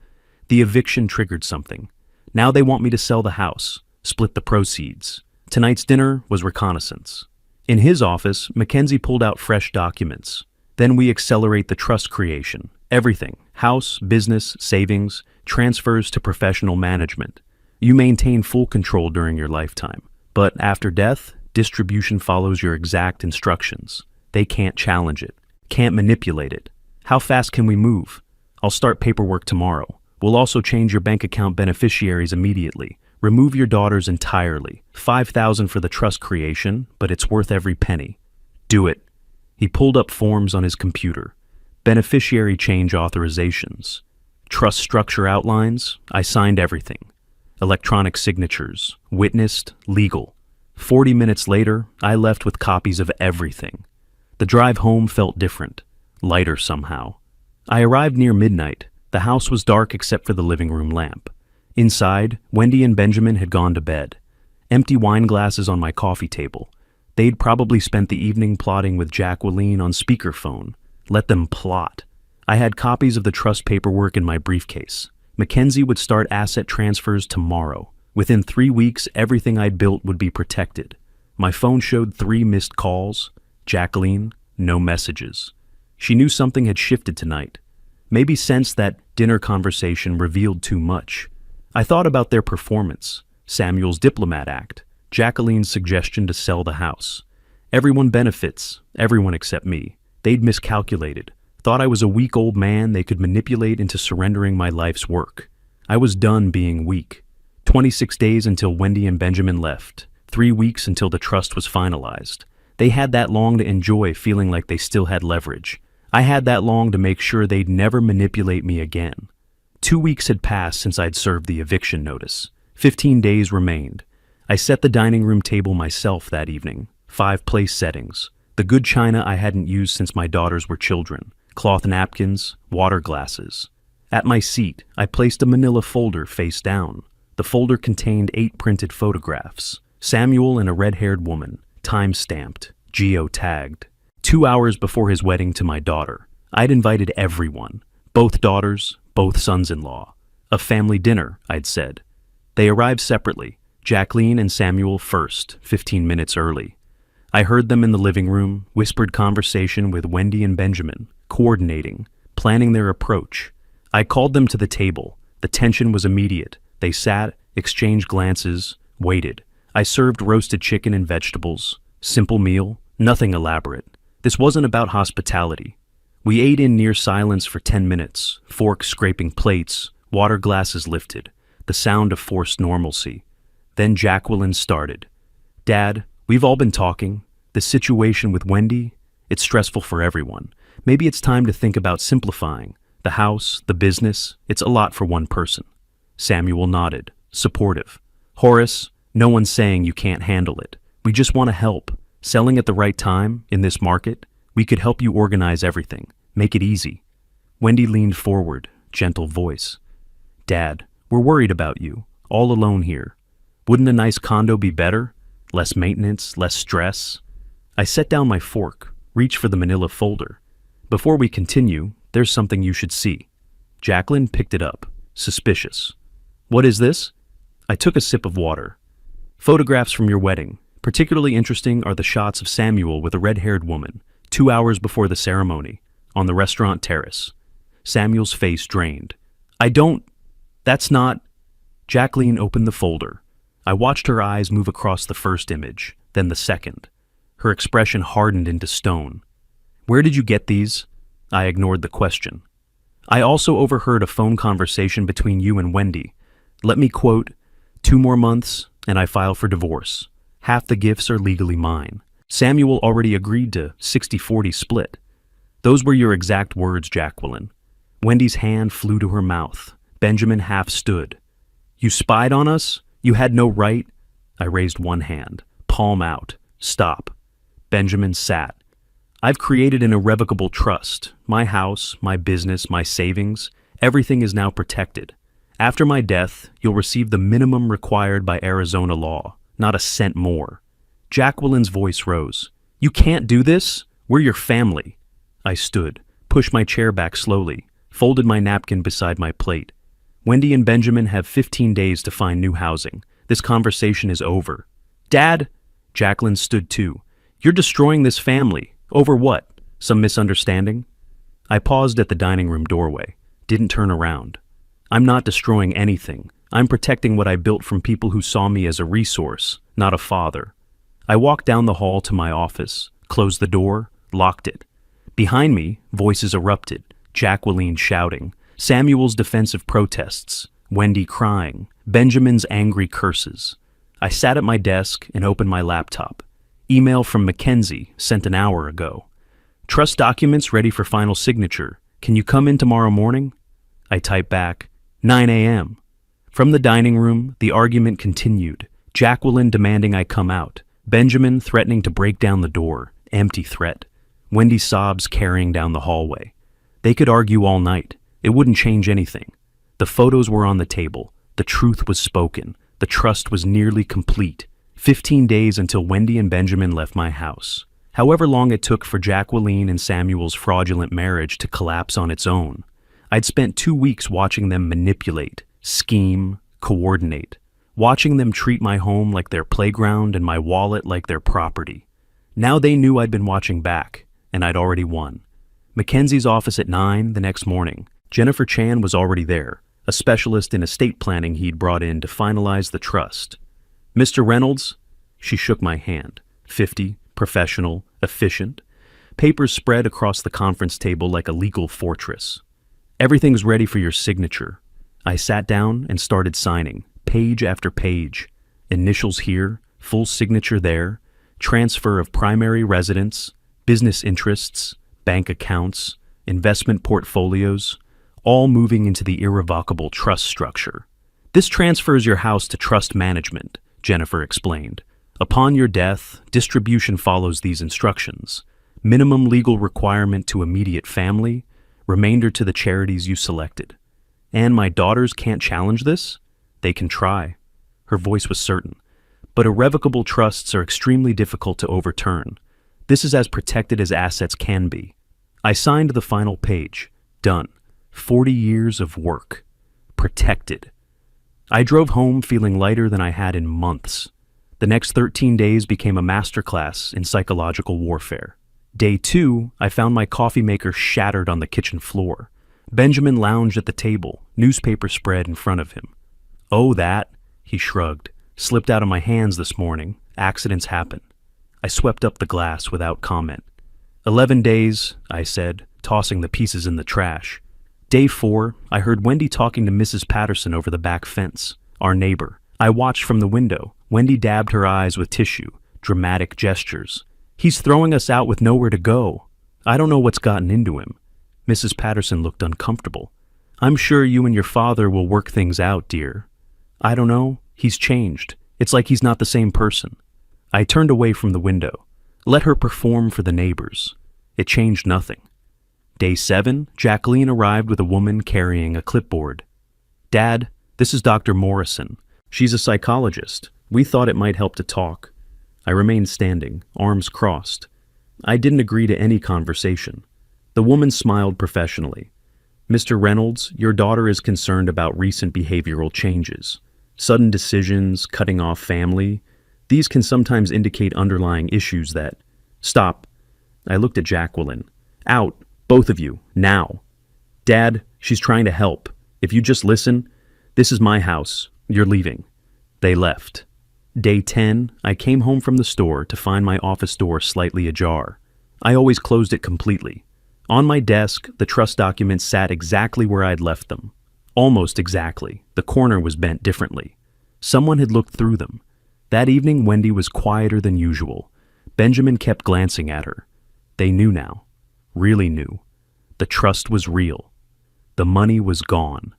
The eviction triggered something. Now they want me to sell the house, split the proceeds. Tonight's dinner was reconnaissance. In his office, Mackenzie pulled out fresh documents. Then we accelerate the trust creation. Everything, house, business, savings, transfers to professional management. You maintain full control during your lifetime. But after death, distribution follows your exact instructions. They can't challenge it, can't manipulate it. How fast can we move? I'll start paperwork tomorrow. We'll also change your bank account beneficiaries immediately. Remove your daughters entirely. $5,000 for the trust creation, but it's worth every penny. Do it. He pulled up forms on his computer. Beneficiary change authorizations. Trust structure outlines. I signed everything. Electronic signatures. Witnessed. Legal. 40 minutes later, I left with copies of everything. The drive home felt different. Lighter somehow. I arrived near midnight. The house was dark except for the living room lamp. Inside, Wendy and Benjamin had gone to bed. Empty wine glasses on my coffee table. They'd probably spent the evening plotting with Jacqueline on speakerphone. Let them plot. I had copies of the trust paperwork in my briefcase. Mackenzie would start asset transfers tomorrow. Within 3 weeks, everything I'd built would be protected. My phone showed 3 missed calls. Jacqueline, no messages. She knew something had shifted tonight. Maybe sensed that dinner conversation revealed too much. I thought about their performance, Samuel's diplomat act, Jacqueline's suggestion to sell the house. Everyone benefits, everyone except me. They'd miscalculated, thought I was a weak old man they could manipulate into surrendering my life's work. I was done being weak. 26 days until Wendy and Benjamin left, 3 weeks until the trust was finalized. They had that long to enjoy feeling like they still had leverage. I had that long to make sure they'd never manipulate me again. 2 weeks had passed since I'd served the eviction notice. 15 days remained. I set the dining room table myself that evening. 5 place settings. The good china I hadn't used since my daughters were children. Cloth napkins, water glasses. At my seat, I placed a manila folder face down. The folder contained 8 printed photographs. Samuel and a red-haired woman, time-stamped, geo-tagged. 2 hours before his wedding to my daughter. I'd invited everyone. Both daughters, both sons-in-law. A family dinner, I'd said. They arrived separately, Jacqueline and Samuel first, 15 minutes early. I heard them in the living room, whispered conversation with Wendy and Benjamin, coordinating, planning their approach. I called them to the table. The tension was immediate. They sat, exchanged glances, waited. I served roasted chicken and vegetables. Simple meal, nothing elaborate. This wasn't about hospitality. We ate in near silence for 10 minutes, forks scraping plates, water glasses lifted, the sound of forced normalcy. Then Jacqueline started. Dad, we've all been talking. The situation with Wendy, it's stressful for everyone. Maybe it's time to think about simplifying. The house, the business, it's a lot for one person. Samuel nodded, supportive. Horace, no one's saying you can't handle it. We just want to help. Selling at the right time, in this market, we could help you organize everything. Make it easy. Wendy leaned forward, gentle voice. Dad, we're worried about you, all alone here. Wouldn't a nice condo be better? Less maintenance, less stress? I set down my fork, reached for the manila folder. Before we continue, there's something you should see. Jacqueline picked it up, suspicious. What is this? I took a sip of water. Photographs from your wedding. Particularly interesting are the shots of Samuel with a red-haired woman, 2 hours before the ceremony, on the restaurant terrace. Samuel's face drained. That's not... Jacqueline opened the folder. I watched her eyes move across the first image, then the second. Her expression hardened into stone. Where did you get these? I ignored the question. I also overheard a phone conversation between you and Wendy. Let me quote, 2 more months, and I file for divorce. Half the gifts are legally mine. Samuel already agreed to 60-40 split. Those were your exact words, Jacqueline. Wendy's hand flew to her mouth. Benjamin half stood. You spied on us? You had no right? I raised one hand, palm out. Stop. Benjamin sat. I've created an irrevocable trust. My house, my business, my savings, everything is now protected. After my death, you'll receive the minimum required by Arizona law, not a cent more. Jacqueline's voice rose. You can't do this? We're your family. I stood, pushed my chair back slowly, folded my napkin beside my plate. Wendy and Benjamin have 15 days to find new housing. This conversation is over. Dad! Jacqueline stood too. You're destroying this family. Over what? Some misunderstanding? I paused at the dining room doorway, didn't turn around. I'm not destroying anything. I'm protecting what I built from people who saw me as a resource, not a father. I walked down the hall to my office, closed the door, locked it. Behind me, voices erupted, Jacqueline shouting, Samuel's defensive protests, Wendy crying, Benjamin's angry curses. I sat at my desk and opened my laptop. Email from Mackenzie, sent an hour ago. Trust documents ready for final signature. Can you come in tomorrow morning? I typed back, 9 a.m. From the dining room, the argument continued, Jacqueline demanding I come out, Benjamin threatening to break down the door, empty threat. Wendy's sobs carrying down the hallway. They could argue all night. It wouldn't change anything. The photos were on the table. The truth was spoken. The trust was nearly complete. 15 days until Wendy and Benjamin left my house. However long it took for Jacqueline and Samuel's fraudulent marriage to collapse on its own. I'd spent 2 weeks watching them manipulate, scheme, coordinate, watching them treat my home like their playground and my wallet like their property. Now they knew I'd been watching back, and I'd already won. Mackenzie's office at 9 the next morning. Jennifer Chan was already there, a specialist in estate planning he'd brought in to finalize the trust. Mr. Reynolds? She shook my hand. 50, professional, efficient. Papers spread across the conference table like a legal fortress. Everything's ready for your signature. I sat down and started signing, page after page. Initials here, full signature there, transfer of primary residence, business interests, bank accounts, investment portfolios, all moving into the irrevocable trust structure. This transfers your house to trust management, Jennifer explained. Upon your death, distribution follows these instructions. Minimum legal requirement to immediate family, remainder to the charities you selected. And my daughters can't challenge this? They can try. Her voice was certain. But irrevocable trusts are extremely difficult to overturn. This is as protected as assets can be. I signed the final page. Done. 40 years of work. Protected. I drove home feeling lighter than I had in months. The next 13 days became a masterclass in psychological warfare. Day 2, I found my coffee maker shattered on the kitchen floor. Benjamin lounged at the table, newspaper spread in front of him. Oh, that, he shrugged. Slipped out of my hands this morning. Accidents happen. I swept up the glass without comment. 11 days, I said, tossing the pieces in the trash. Day 4, I heard Wendy talking to Mrs. Patterson over the back fence, our neighbor. I watched from the window. Wendy dabbed her eyes with tissue, dramatic gestures. He's throwing us out with nowhere to go. I don't know what's gotten into him. Mrs. Patterson looked uncomfortable. I'm sure you and your father will work things out, dear. I don't know. He's changed. It's like he's not the same person. I turned away from the window. Let her perform for the neighbors. It changed nothing. Day 7, Jacqueline arrived with a woman carrying a clipboard. Dad, this is Dr. Morrison. She's a psychologist. We thought it might help to talk. I remained standing, arms crossed. I didn't agree to any conversation. The woman smiled professionally. Mr. Reynolds, your daughter is concerned about recent behavioral changes. Sudden decisions, cutting off family. These can sometimes indicate underlying issues that... Stop. I looked at Jacqueline. Out, both of you, now. Dad, she's trying to help. If you just listen, this is my house. You're leaving. They left. Day 10, I came home from the store to find my office door slightly ajar. I always closed it completely. On my desk, the trust documents sat exactly where I'd left them. Almost exactly. The corner was bent differently. Someone had looked through them. That evening, Wendy was quieter than usual. Benjamin kept glancing at her. They knew now. Really knew. The trust was real. The money was gone.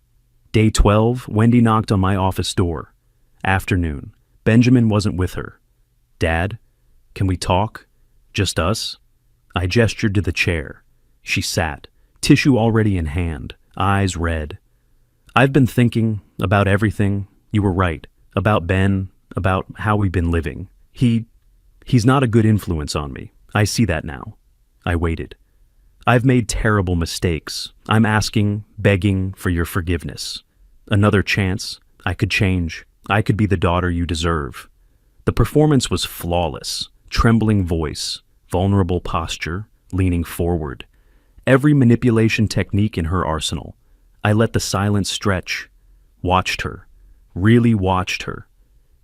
Day 12, Wendy knocked on my office door. Afternoon. Benjamin wasn't with her. Dad, can we talk? Just us? I gestured to the chair. She sat, tissue already in hand, eyes red. I've been thinking about everything. You were right. About Ben, about how we've been living. He's not a good influence on me. I see that now. I waited. I've made terrible mistakes. I'm asking, begging for your forgiveness. Another chance. I could change. I could be the daughter you deserve. The performance was flawless. Trembling voice, vulnerable posture, leaning forward. Every manipulation technique in her arsenal. I let the silence stretch. Watched her. Really watched her.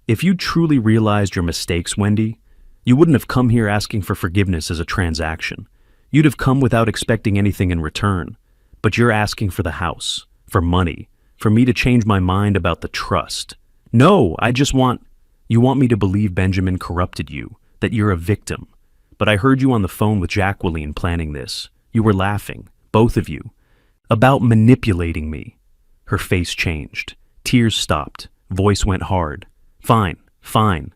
If you truly realized your mistakes, Wendy, you wouldn't have come here asking for forgiveness as a transaction. You'd have come without expecting anything in return. But you're asking for the house, for money, for me to change my mind about the trust. No, you want me to believe Benjamin corrupted you, that you're a victim. But I heard you on the phone with Jacqueline planning this. You were laughing, both of you, about manipulating me. Her face changed. Tears stopped. Voice went hard. Fine, fine.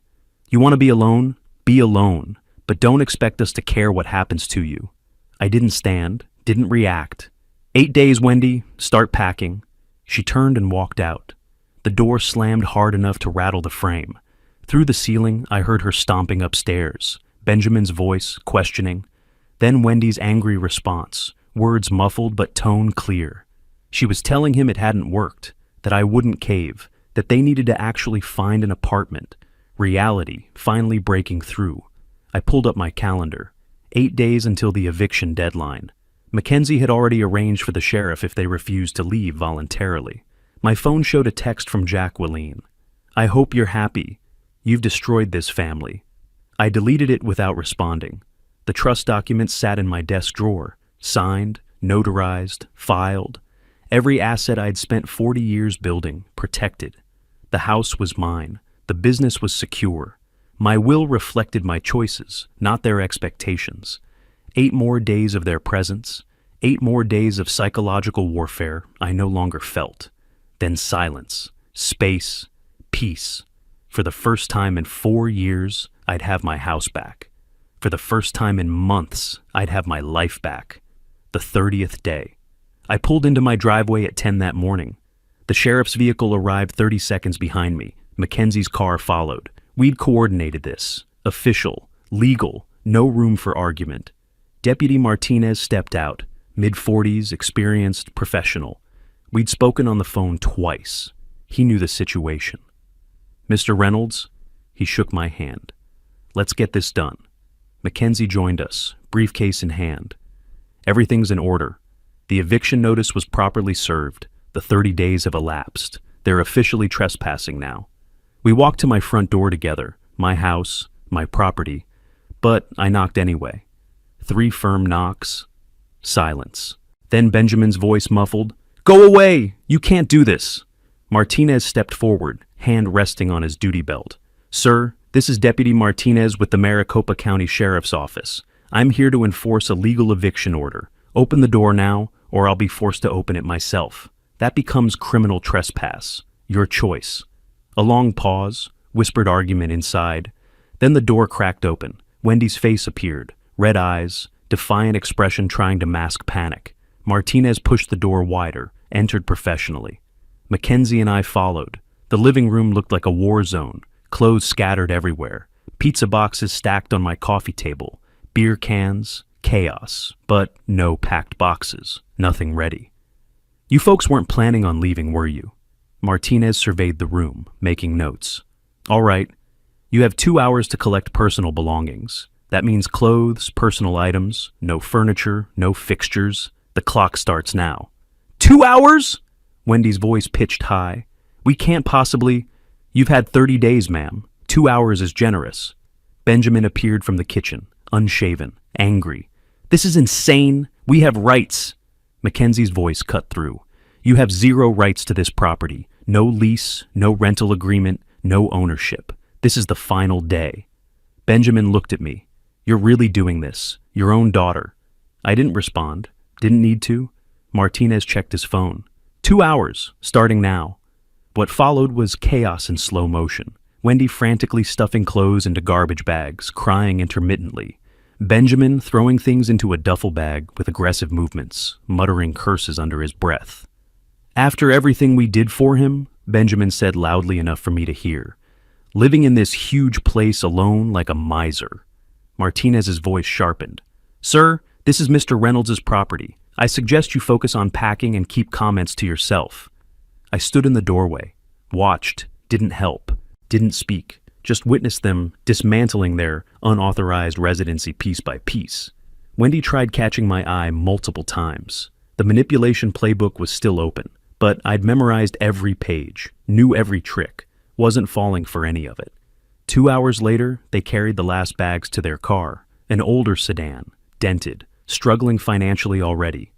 You want to be alone? Be alone. But don't expect us to care what happens to you. I didn't stand, didn't react. 8 days, Wendy. Start packing. She turned and walked out. The door slammed hard enough to rattle the frame. Through the ceiling, I heard her stomping upstairs. Benjamin's voice, questioning. Then Wendy's angry response, words muffled but tone clear. She was telling him it hadn't worked, that I wouldn't cave, that they needed to actually find an apartment. Reality finally breaking through. I pulled up my calendar. 8 days until the eviction deadline. Mackenzie had already arranged for the sheriff if they refused to leave voluntarily. My phone showed a text from Jacqueline. I hope you're happy. You've destroyed this family. I deleted it without responding. The trust documents sat in my desk drawer, signed, notarized, filed. Every asset I'd spent 40 years building, protected. The house was mine. The business was secure. My will reflected my choices, not their expectations. 8 more days of their presence, 8 more days of psychological warfare I no longer felt. Then silence, space, peace. For the first time in 4 years, I'd have my house back. For the first time in months, I'd have my life back. The 30th day. I pulled into my driveway at 10 that morning. The sheriff's vehicle arrived 30 seconds behind me. Mackenzie's car followed. We'd coordinated this. Official, legal, no room for argument. Deputy Martinez stepped out, mid-40s, experienced, professional. We'd spoken on the phone twice. He knew the situation. Mr. Reynolds, he shook my hand. Let's get this done. Mackenzie joined us, briefcase in hand. Everything's in order. The eviction notice was properly served. The 30 days have elapsed. They're officially trespassing now. We walked to my front door together, my house, my property, but I knocked anyway. 3 firm knocks. Silence. Then Benjamin's voice muffled, "Go away! You can't do this!" Martinez stepped forward, hand resting on his duty belt. "Sir, this is Deputy Martinez with the Maricopa County Sheriff's Office. I'm here to enforce a legal eviction order. Open the door now, or I'll be forced to open it myself. That becomes criminal trespass. Your choice." A long pause, whispered argument inside. Then the door cracked open. Wendy's face appeared, red eyes, defiant expression trying to mask panic. Martinez pushed the door wider, entered professionally. Mackenzie and I followed. The living room looked like a war zone, clothes scattered everywhere, pizza boxes stacked on my coffee table, beer cans, chaos, but no packed boxes, nothing ready. You folks weren't planning on leaving, were you? Martinez surveyed the room, making notes. All right, you have 2 hours to collect personal belongings. That means clothes, personal items, no furniture, no fixtures. The clock starts now. 2 hours? Wendy's voice pitched high. We can't possibly... You've had 30 days, ma'am. 2 hours is generous. Benjamin appeared from the kitchen, unshaven, angry. This is insane. We have rights. Mackenzie's voice cut through. You have 0 rights to this property. No lease, no rental agreement, No ownership. This is the final day. Benjamin looked at me. You're really doing this. Your own daughter. I didn't respond. Didn't need to. Martinez checked his phone. 2 hours, starting now. What followed was chaos in slow motion. Wendy frantically stuffing clothes into garbage bags, crying intermittently. Benjamin throwing things into a duffel bag with aggressive movements, muttering curses under his breath. After everything we did for him, Benjamin said loudly enough for me to hear, living in this huge place alone like a miser. Martinez's voice sharpened. Sir, this is Mr. Reynolds' property. I suggest you focus on packing and keep comments to yourself. I stood in the doorway, watched, didn't help, didn't speak, just witnessed them dismantling their unauthorized residency piece by piece. Wendy tried catching my eye multiple times. The manipulation playbook was still open, but I'd memorized every page, knew every trick, wasn't falling for any of it. 2 hours later, they carried the last bags to their car, an older sedan, dented, struggling financially already.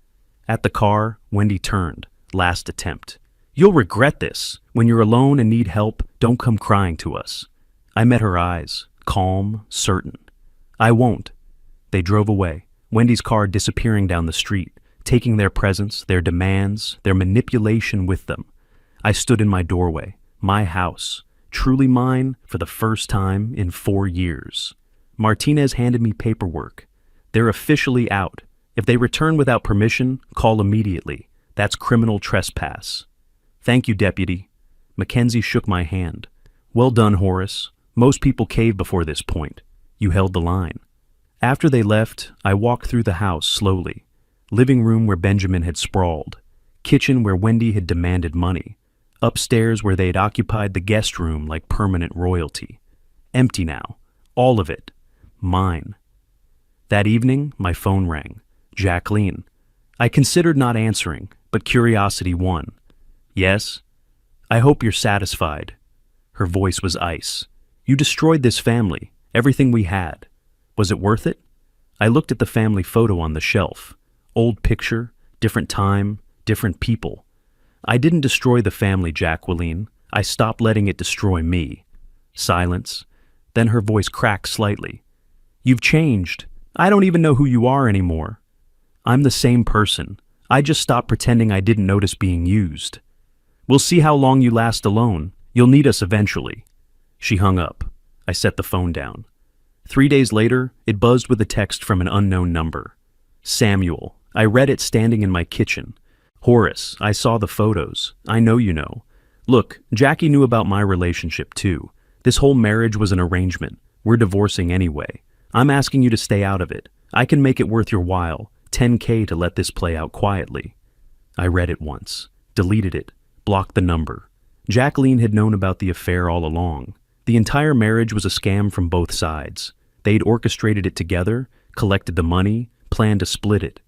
At the car, Wendy turned, last attempt. You'll regret this. When you're alone and need help, don't come crying to us. I met her eyes, calm, certain. I won't. They drove away, Wendy's car disappearing down the street, taking their presence, their demands, their manipulation with them. I stood in my doorway, my house, truly mine for the first time in 4 years. Martinez handed me paperwork. They're officially out. If they return without permission, call immediately. That's criminal trespass. Thank you, Deputy. Mackenzie shook my hand. Well done, Horace. Most people cave before this point. You held the line. After they left, I walked through the house slowly. Living room where Benjamin had sprawled. Kitchen where Wendy had demanded money. Upstairs where they had occupied the guest room like permanent royalty. Empty now. All of it. Mine. That evening, my phone rang. Jacqueline. I considered not answering, but curiosity won. Yes? I hope you're satisfied. Her voice was ice. You destroyed this family, everything we had. Was it worth it? I looked at the family photo on the shelf. Old picture, different time, different people. I didn't destroy the family, Jacqueline. I stopped letting it destroy me. Silence. Then her voice cracked slightly. You've changed. I don't even know who you are anymore. I'm the same person. I just stopped pretending I didn't notice being used. We'll see how long you last alone. You'll need us eventually. She hung up. I set the phone down. 3 days later, it buzzed with a text from an unknown number. Samuel. I read it standing in my kitchen. Horace, I saw the photos. I know you know. Look, Jackie knew about my relationship too. This whole marriage was an arrangement. We're divorcing anyway. I'm asking you to stay out of it. I can make it worth your while. $10K to let this play out quietly. I read it once, deleted it, blocked the number. Jacqueline had known about the affair all along. The entire marriage was a scam from both sides. They'd orchestrated it together, collected the money, planned to split it.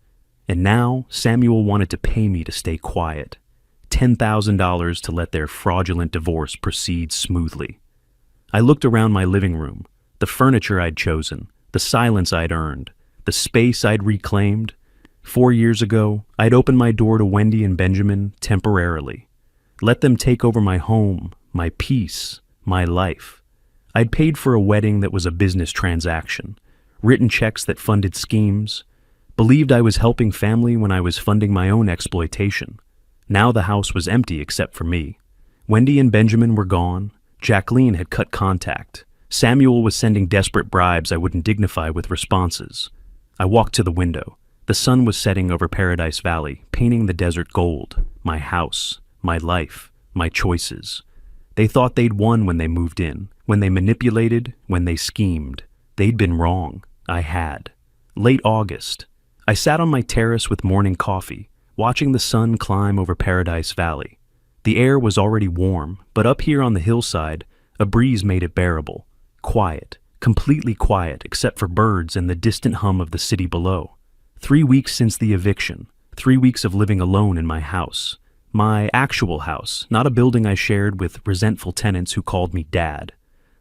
And now Samuel wanted to pay me to stay quiet. $10,000 to let their fraudulent divorce proceed smoothly. I looked around my living room, the furniture I'd chosen, the silence I'd earned, the space I'd reclaimed. 4 years ago, I'd opened my door to Wendy and Benjamin temporarily. Let them take over my home, my peace, my life. I'd paid for a wedding that was a business transaction, written checks that funded schemes, believed I was helping family when I was funding my own exploitation. Now the house was empty except for me. Wendy and Benjamin were gone. Jacqueline had cut contact. Samuel was sending desperate bribes I wouldn't dignify with responses. I walked to the window. The sun was setting over Paradise Valley, painting the desert gold. My house, my life, my choices. They thought they'd won when they moved in, when they manipulated, when they schemed. They'd been wrong. I had. Late August. I sat on my terrace with morning coffee, watching the sun climb over Paradise Valley. The air was already warm, but up here on the hillside, a breeze made it bearable. Quiet, completely quiet except for birds and the distant hum of the city below. 3 weeks since the eviction, 3 weeks of living alone in my house. My actual house, not a building I shared with resentful tenants who called me Dad.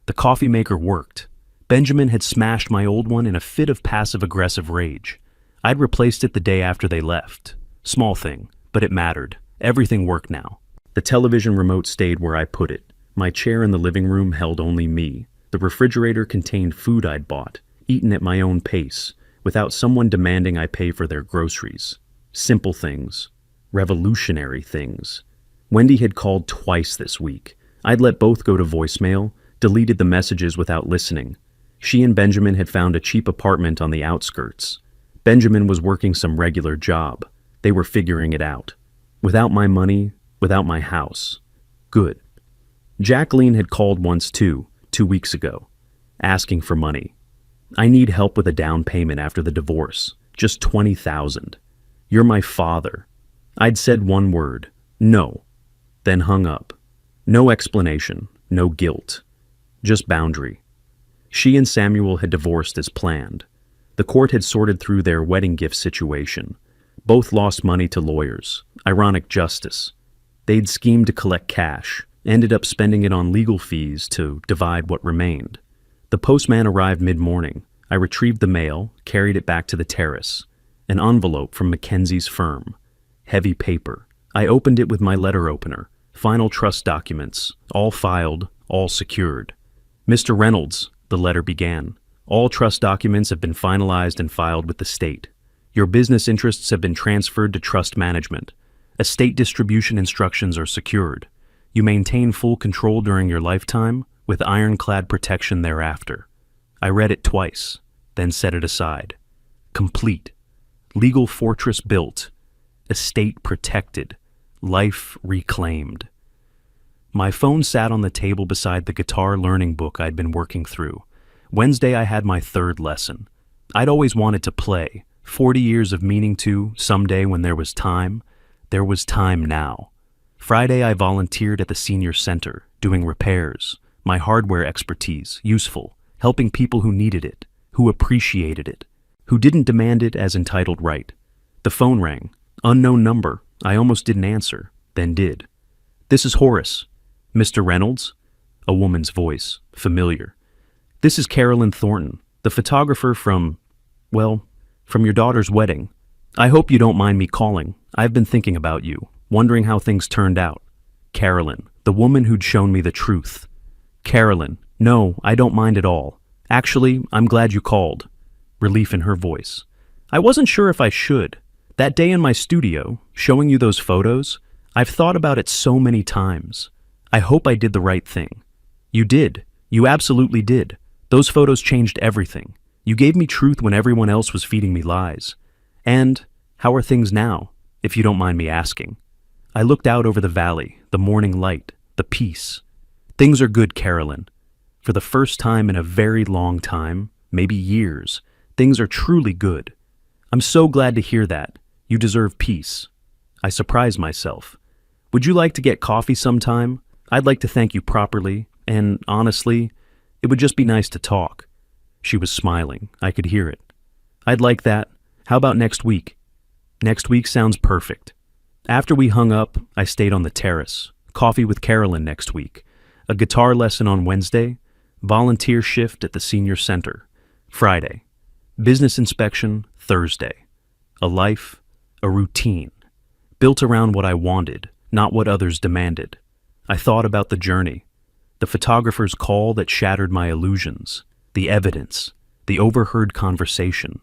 The coffee maker worked. Benjamin had smashed my old one in a fit of passive-aggressive rage. I'd replaced it the day after they left. Small thing, but it mattered. Everything worked now. The television remote stayed where I put it. My chair in the living room held only me. The refrigerator contained food I'd bought, eaten at my own pace, without someone demanding I pay for their groceries. Simple things. Revolutionary things. Wendy had called twice this week. I'd let both go to voicemail, deleted the messages without listening. She and Benjamin had found a cheap apartment on the outskirts. Benjamin was working some regular job. They were figuring it out. Without my money, without my house. Good. Jacqueline had called once too, 2 weeks ago, asking for money. I need help with a down payment after the divorce. Just $20,000. You're my father. I'd said one word, no, then hung up. No explanation, no guilt. Just boundary. She and Samuel had divorced as planned. The court had sorted through their wedding gift situation. Both lost money to lawyers. Ironic justice. They'd schemed to collect cash, ended up spending it on legal fees to divide what remained. The postman arrived mid-morning. I retrieved the mail, carried it back to the terrace. An envelope from Mackenzie's firm. Heavy paper. I opened it with my letter opener. Final trust documents, all filed, all secured. Mr. Reynolds, the letter began. All trust documents have been finalized and filed with the state. Your business interests have been transferred to trust management. Estate distribution instructions are secured. You maintain full control during your lifetime, with ironclad protection thereafter. I read it twice, then set it aside. Complete. Legal fortress built. Estate protected. Life reclaimed. My phone sat on the table beside the guitar learning book I'd been working through. Wednesday I had my third lesson. I'd always wanted to play. 40 years of meaning to, someday when there was time. There was time now. Friday I volunteered at the senior center, doing repairs. My hardware expertise, useful, helping people who needed it, who appreciated it, who didn't demand it as entitled right. The phone rang. Unknown number. I almost didn't answer, then did. This is Horace. Mr. Reynolds? A woman's voice, familiar. This is Carolyn Thornton, the photographer from your daughter's wedding. I hope you don't mind me calling. I've been thinking about you, wondering how things turned out. Carolyn, the woman who'd shown me the truth. Carolyn, no, I don't mind at all. Actually, I'm glad you called. Relief in her voice. I wasn't sure if I should. That day in my studio, showing you those photos, I've thought about it so many times. I hope I did the right thing. You did. You absolutely did. Those photos changed everything. You gave me truth when everyone else was feeding me lies. And how are things now, if you don't mind me asking? I looked out over the valley, the morning light, the peace. Things are good, Carolyn. For the first time in a very long time, maybe years, things are truly good. I'm so glad to hear that. You deserve peace. I surprised myself. Would you like to get coffee sometime? I'd like to thank you properly, and honestly, it would just be nice to talk. She was smiling. I could hear it. I'd like that. How about next week? Next week sounds perfect. After we hung up, I stayed on the terrace. Coffee with Carolyn next week. A guitar lesson on Wednesday. Volunteer shift at the senior center. Friday. Business inspection Thursday. A life, a routine. Built around what I wanted, not what others demanded. I thought about the journey. The photographer's call that shattered my illusions. The evidence. The overheard conversation.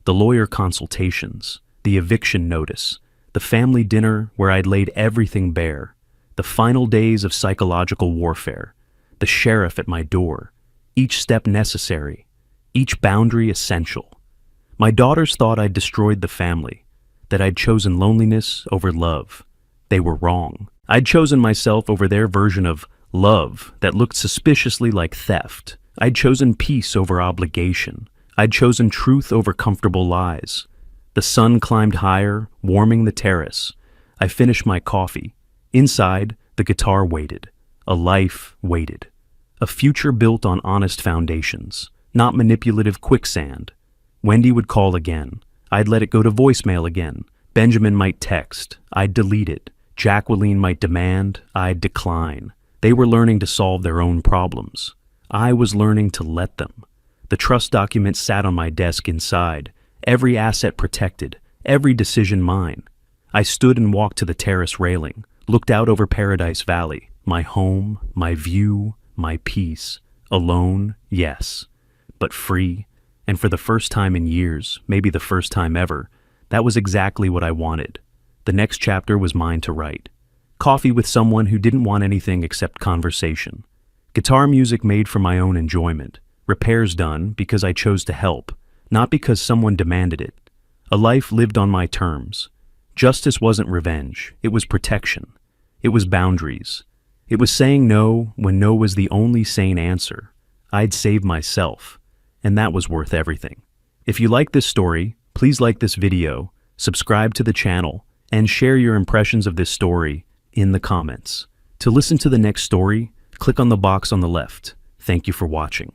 The lawyer consultations. The eviction notice. The family dinner where I'd laid everything bare. The final days of psychological warfare. The sheriff at my door. Each step necessary. Each boundary essential. My daughters thought I'd destroyed the family, that I'd chosen loneliness over love. They were wrong. I'd chosen myself over their version of love that looked suspiciously like theft. I'd chosen peace over obligation. I'd chosen truth over comfortable lies. The sun climbed higher, warming the terrace. I finished my coffee. Inside, the guitar waited. A life waited. A future built on honest foundations, not manipulative quicksand. Wendy would call again. I'd let it go to voicemail again. Benjamin might text. I'd delete it. Jacqueline might demand. I'd decline. They were learning to solve their own problems. I was learning to let them. The trust document sat on my desk inside, every asset protected, every decision mine. I stood and walked to the terrace railing, looked out over Paradise Valley, my home, my view, my peace. Alone, yes, but free. And for the first time in years, maybe the first time ever, that was exactly what I wanted. The next chapter was mine to write. Coffee with someone who didn't want anything except conversation. Guitar music made for my own enjoyment. Repairs done because I chose to help, not because someone demanded it. A life lived on my terms. Justice wasn't revenge, it was protection. It was boundaries. It was saying no when no was the only sane answer. I'd save myself, and that was worth everything. If you like this story, please like this video, subscribe to the channel, and share your impressions of this story in the comments. To listen to the next story, click on the box on the left. Thank you for watching.